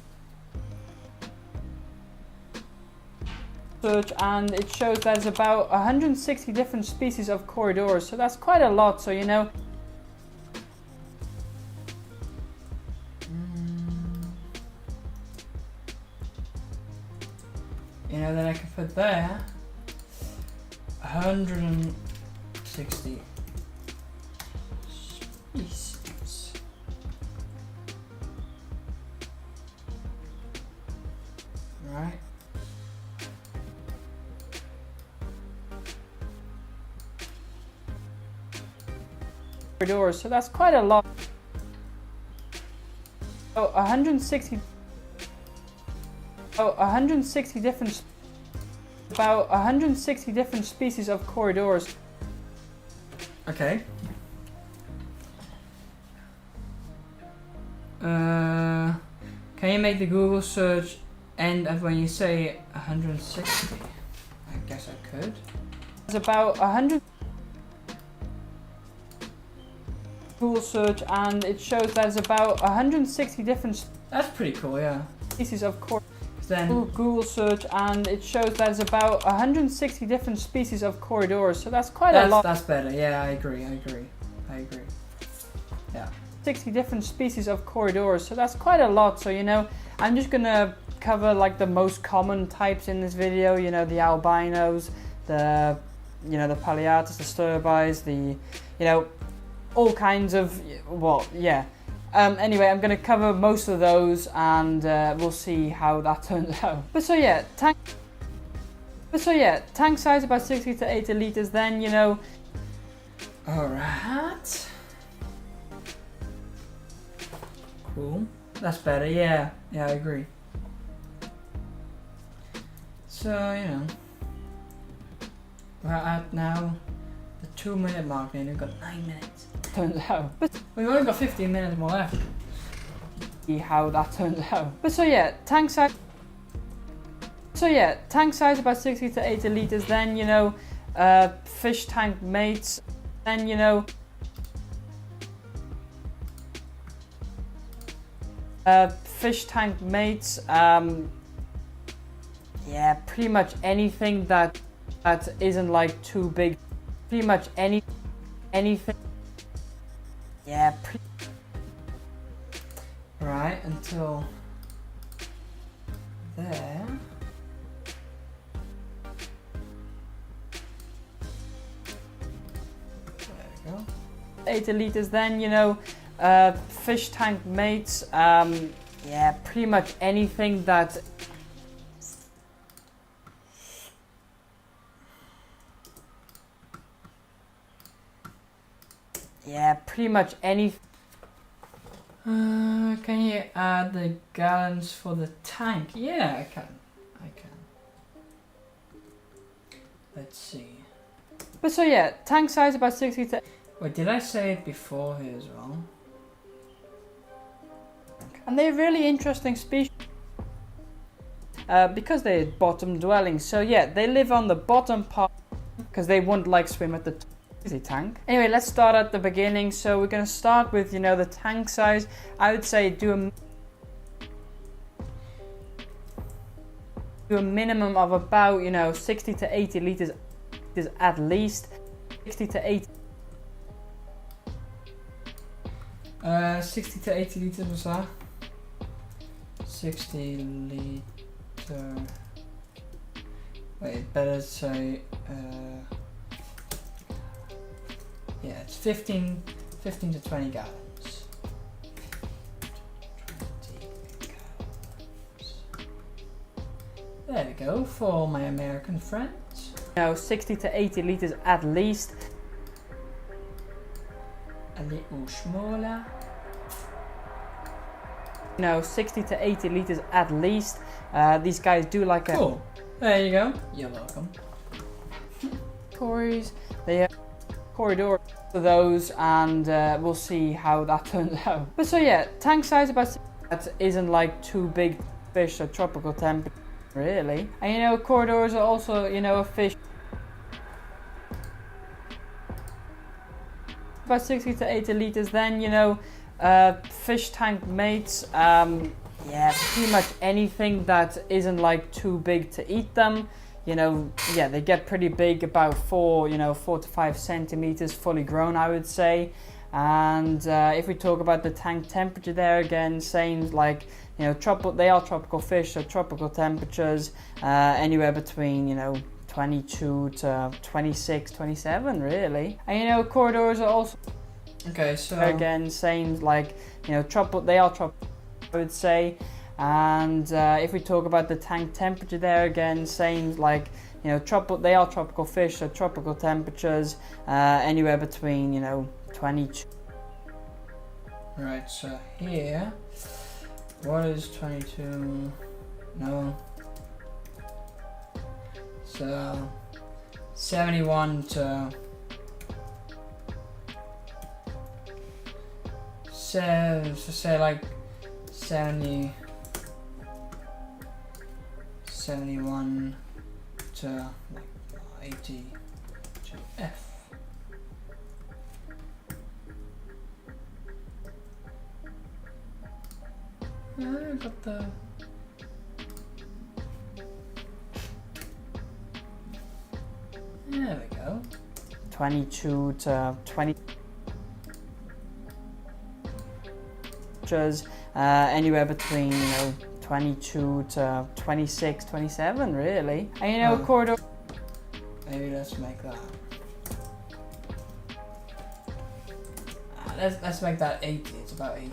Search and it shows that it's about 160 different species of corridors, so that's quite a lot. So you know. You know, then I can put there 160 species. Right. Corridors, so that's quite a lot. So 160. Oh, 160 different. About 160 different species of corridors. Okay. Can you make the Google search end at when you say 160? I guess I could. It's about 100 Google search, and it shows there's about 160 different That's pretty cool, yeah. species of corridors. Then Google search, and it shows there's about 160 different species of corridors. So that's quite a lot. That's better. Yeah, I agree. Yeah. 60 different species of corridors. So that's quite a lot. So I'm just gonna cover like the most common types in this video. The albinos, the the Paleatus, the Sturbis, the all kinds of anyway, I'm going to cover most of those, and we'll see how that turns out. But so yeah, tank size about 60 to 80 liters. Then Alright. Cool. That's better. Yeah, I agree. So we're at now the 2-minute mark, and we've got 9 minutes. turns out. But We've only got 15 minutes more left. see how that turns out. But so yeah, tank size about 60 to 80 liters. Then fish tank mates. Then fish tank mates. Yeah, pretty much anything that isn't like too big. Pretty much anything. Yeah, Right, until there. There we go. 80 liters. Then fish tank mates. Yeah, pretty much anything that pretty much any. Can you add the gallons for the tank? Yeah, I can. Let's see. But so yeah, tank size about 60 to. Wait, did I say it before here as well? And they're really interesting species because they're bottom dwelling. So yeah, they live on the bottom part because they won't like swim at the top. Easy tank. Anyway, let's start at the beginning. So we're going to start with the tank size. I would say do a minimum of about 60 to 80 liters at least. 60 to 80. 60 to 80 liters was that? 60 liter. Wait, better say. Yeah, it's 15 to 20 gallons. 20 gallons. There we go, for my American friends. 60 to 80 liters at least. A little smaller. 60 to 80 liters at least. These guys do like Cool. There you go. You're welcome. Corys. They have corridor for those, and we'll see how that turns out. But so yeah, tank size about that isn't like too big fish at tropical temperature really. And corridors are also a fish about 60 to 80 liters. Then fish tank mates. Yeah, pretty much anything that isn't like too big to eat them. They get pretty big, about 4 to 5 centimeters fully grown, I would say. And if we talk about the tank temperature there, again, same like, they are tropical fish, so tropical temperatures, anywhere between, 22 to 26, 27, really. And corridors are also, Okay, so again, same like, they are tropical, I would say. And if we talk about the tank temperature there, again, same like, they are tropical fish, so tropical temperatures, anywhere between, 22. right, so here, what is 22? No. So 71 to say like 70, 71 to like 80 to F. I got the... There we go. 22 to 20. Anywhere between 22 to 26, 27 really. And corridor. Maybe let's make that. Let's make that 80. It's about 80.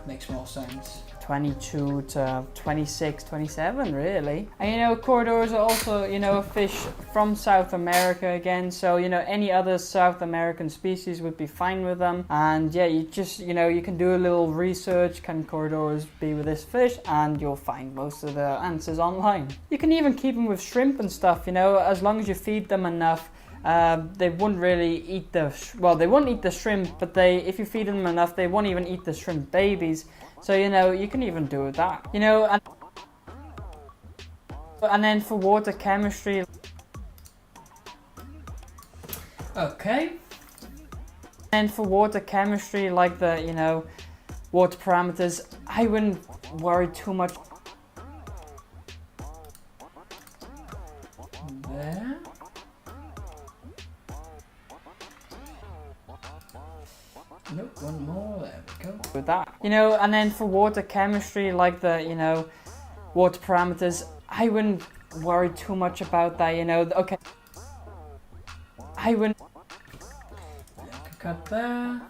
Makes more sense. 22 to 26, 27 really. And corridors are also a fish from South America again, so any other South American species would be fine with them. And yeah, you just you can do a little research, can corridors be with this fish, and you'll find most of the answers online. You can even keep them with shrimp and stuff, as long as you feed them enough. They wouldn't really eat they won't eat the shrimp, but if you feed them enough, they won't even eat the shrimp babies. So you can even do that. And then for water chemistry. Okay. And for water chemistry, like the water parameters, I wouldn't worry too much. There. Nope, one more, there we go. With that. And then for water chemistry, like the, water parameters, I wouldn't worry too much about that, okay. I wouldn't. Cut there,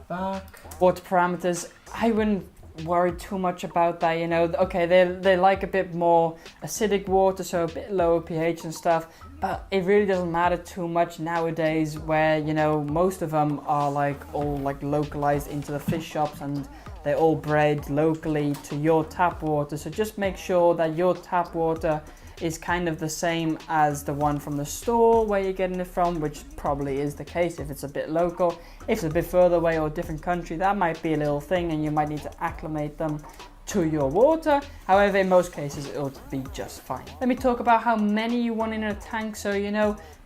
back. Water parameters, I wouldn't worry too much about that, okay, they like a bit more acidic water, so a bit lower pH and stuff, but it really doesn't matter too much nowadays where, most of them are all localized into the fish shops and they're all bred locally to your tap water. So just make sure that your tap water is kind of the same as the one from the store where you're getting it from, which probably is the case if it's a bit local. If it's a bit further away or a different country, that might be a little thing and you might need to acclimate them to your water. However, in most cases it'll be just fine. Let me talk about how many you want in a tank. So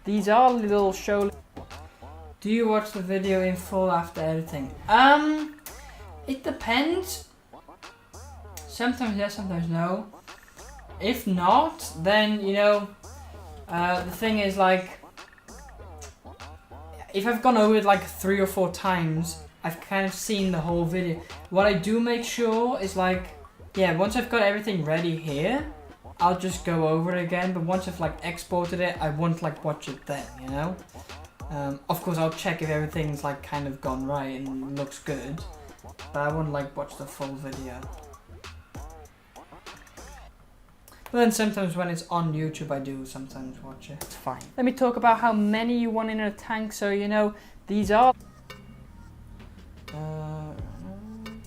these are little show. Do you watch the video in full after editing? It depends. Sometimes yes, sometimes no. If not, then the thing is if I've gone over it 3 or 4 times, I've kind of seen the whole video. What I do make sure is once I've got everything ready here, I'll just go over it again. But once I've exported it, I won't watch it then, Of course, I'll check if everything's kind of gone right and looks good, but I won't watch the full video. But then sometimes when it's on YouTube, I do sometimes watch it. It's fine. Let me talk about how many you want in a tank. So these are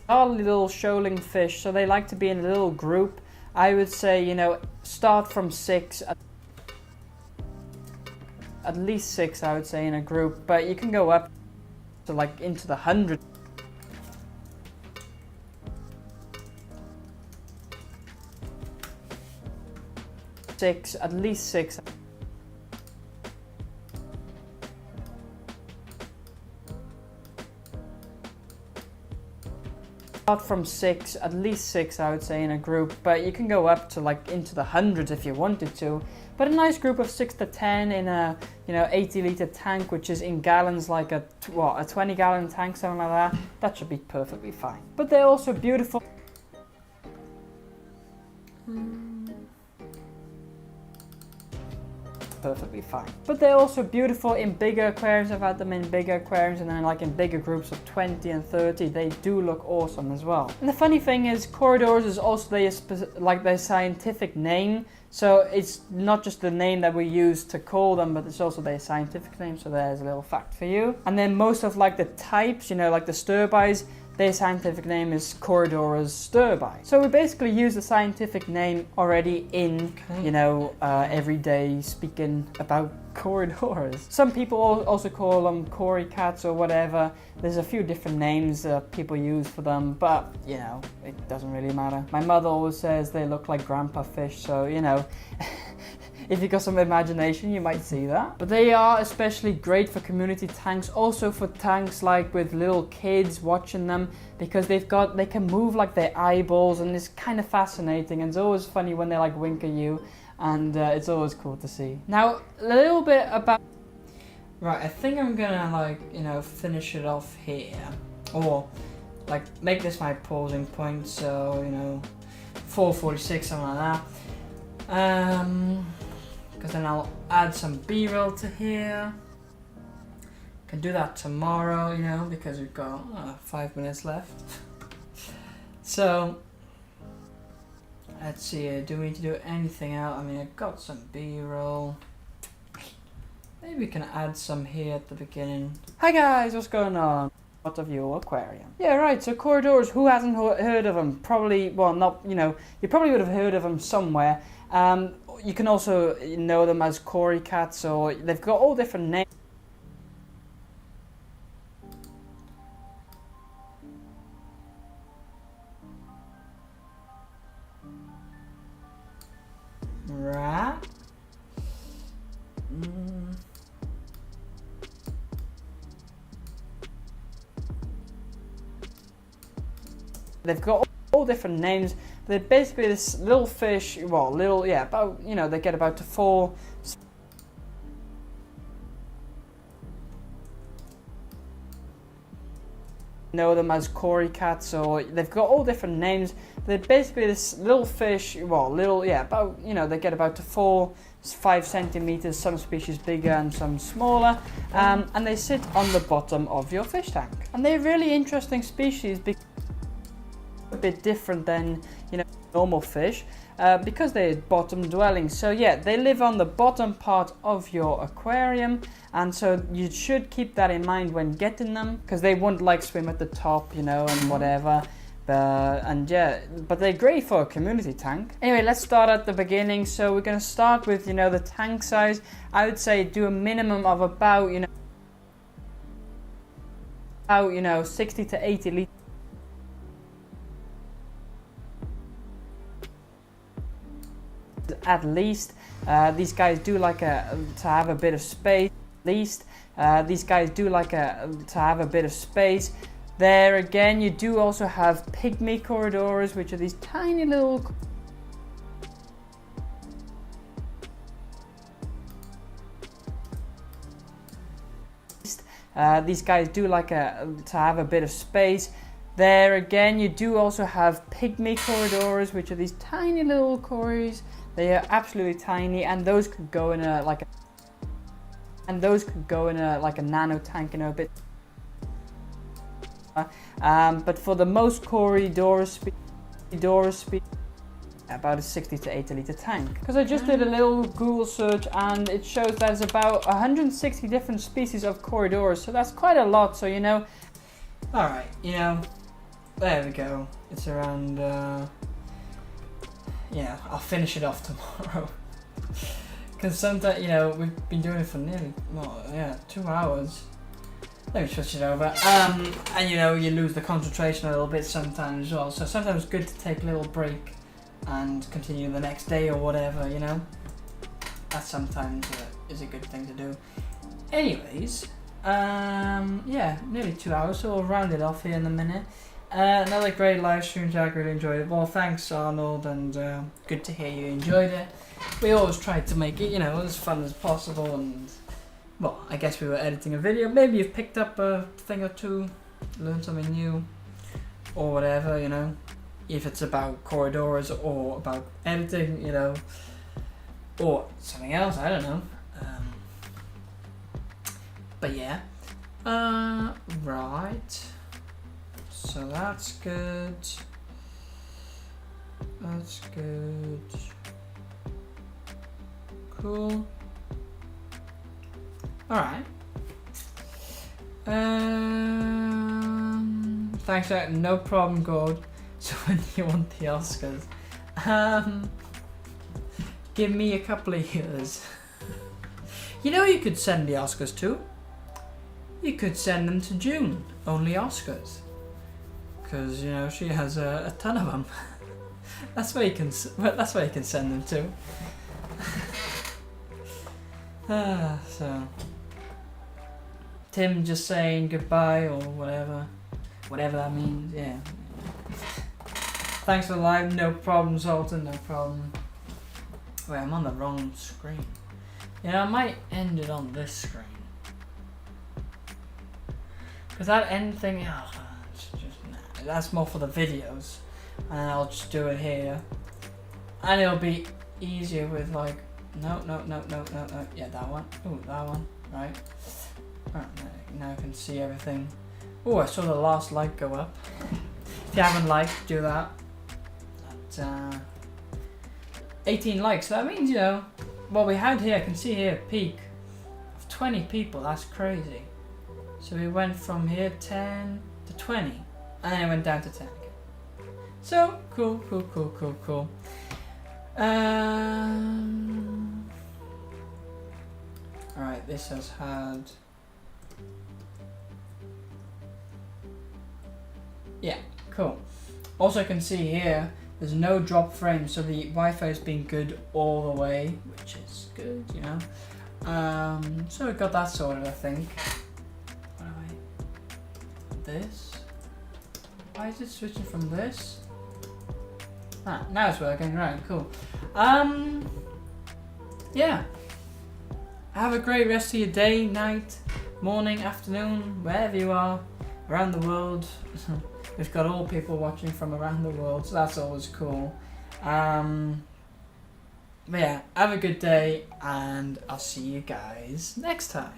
little shoaling fish, so they like to be in a little group. I would say start from 6, at least 6 I would say in a group, but you can go up to into the hundreds. At least 6. Start from 6, at least 6 I would say in a group, but you can go up to into the hundreds if you wanted to. But a nice group of 6 to 10 in a 80-liter tank, which is in gallons, a 20-gallon tank, something like that. That should be perfectly fine. But they're also beautiful. Perfectly fine. But they're also beautiful in bigger aquariums. I've had them in bigger aquariums, and then in bigger groups of 20 and 30. They do look awesome as well. And the funny thing is, corridors is also their scientific name. So it's not just the name that we use to call them, but it's also their scientific name. So there's a little fact for you. And then most of the types, the stir-bys, Their scientific name is Corydorus stirbai. So we basically use the scientific name already in, everyday speaking about corridors. Some people also call them cory cats or whatever. There's a few different names that people use for them, but it doesn't really matter. My mother always says they look like grandpa fish, so if you got some imagination, you might see that. But they are especially great for community tanks, also for tanks like with little kids watching them, because they can move like their eyeballs, and it's kind of fascinating, and it's always funny when they like wink at you, and it's always cool to see. Now, a little bit about... Right, I think I'm gonna finish it off here, or make this my pausing point, so 4:46, something like that. Because then I'll add some B-roll to here. Can do that tomorrow, because we've got 5 minutes left. So, let's see, do we need to do anything else? I mean, I've got some B-roll. Maybe we can add some here at the beginning. Hi guys, what's going on? What of your aquarium? Yeah, right, so corridors, who hasn't heard of them? Probably, well, not, you probably would have heard of them somewhere. You can also know them as cory cats, or they've got all different names. Right. They've got all different names. They're basically this little fish, they get about to 4. Know them as cory cats, or they've got all different names. They're basically this little fish, they get about to 4-5 centimeters, some species bigger and some smaller, and they sit on the bottom of your fish tank. And they're really interesting species because a bit different than normal fish, because they're bottom dwelling. So yeah, they live on the bottom part of your aquarium, and so you should keep that in mind when getting them, because they won't swim at the top, and whatever. But they're great for a community tank. Anyway, let's start at the beginning. So we're going to start with the tank size. I would say do a minimum of about 60 to 80 liters. At least. These guys do like to have a bit of space. There again, you do also have pygmy corridors, which are these tiny little. These guys do like to have a bit of space. There again, you do also have pygmy corridors, which are these tiny little cories. They are absolutely tiny, and those could go in a nano tank, a bit. But for the most corridors speed, about a 60 to 80 liter tank. Because I just did a little Google search, and it shows there's about 160 different species of corridors. So that's quite a lot. So All right, there we go. It's around. I'll finish it off tomorrow. Because sometimes, we've been doing it for nearly, 2 hours. Let me switch it over. And you lose the concentration a little bit sometimes as well. So sometimes it's good to take a little break and continue the next day or whatever, That sometimes is a good thing to do. Anyways, nearly 2 hours, so we'll round it off here in a minute. Another great live stream, Jack. Really enjoyed it. Well, thanks, Arnold, and good to hear you enjoyed it. We always tried to make it, as fun as possible, and well, I guess we were editing a video. Maybe you've picked up a thing or two, learned something new, or whatever, if it's about corridors or about editing, or something else. I don't know. But yeah, right. So that's good. That's good. Cool. Alright. Thanks, no problem, Gord. So when you want the Oscars, give me a couple of years. You know, you could send the Oscars to. You could send them to June. Only Oscars. Because you know she has a ton of them. That's where you can. That's where you can send them to. So. Tim just saying goodbye or whatever. Whatever that means, yeah. Thanks for the live, no problem, Zoltan, no problem. Wait, I'm on the wrong screen. Yeah, I might end it on this screen. Because that end thing, it's just, nah, that's more for the videos. And I'll just do it here. And it'll be easier with like, no, yeah, that one. Ooh, that one, right. Right, now I can see everything. Oh, I saw the last like go up. If you haven't liked, do that. That's 18 likes. So that means, you know, what we had here, I can see here, peak of 20 people. That's crazy. So we went from here 10 to 20, and then it went down to 10 again. So cool. Alright, this has had. Yeah, cool. Also, I can see here there's no drop frame, so the Wi-Fi has been good all the way, which is good, you know. So we got that sorted, I think. What do I? This. Why is it switching from this? Ah, now it's working. Right, cool. Yeah. Have a great rest of your day, night, morning, afternoon, wherever you are around the world. We've got all people watching from around the world, so that's always cool. But yeah, have a good day, and I'll see you guys next time.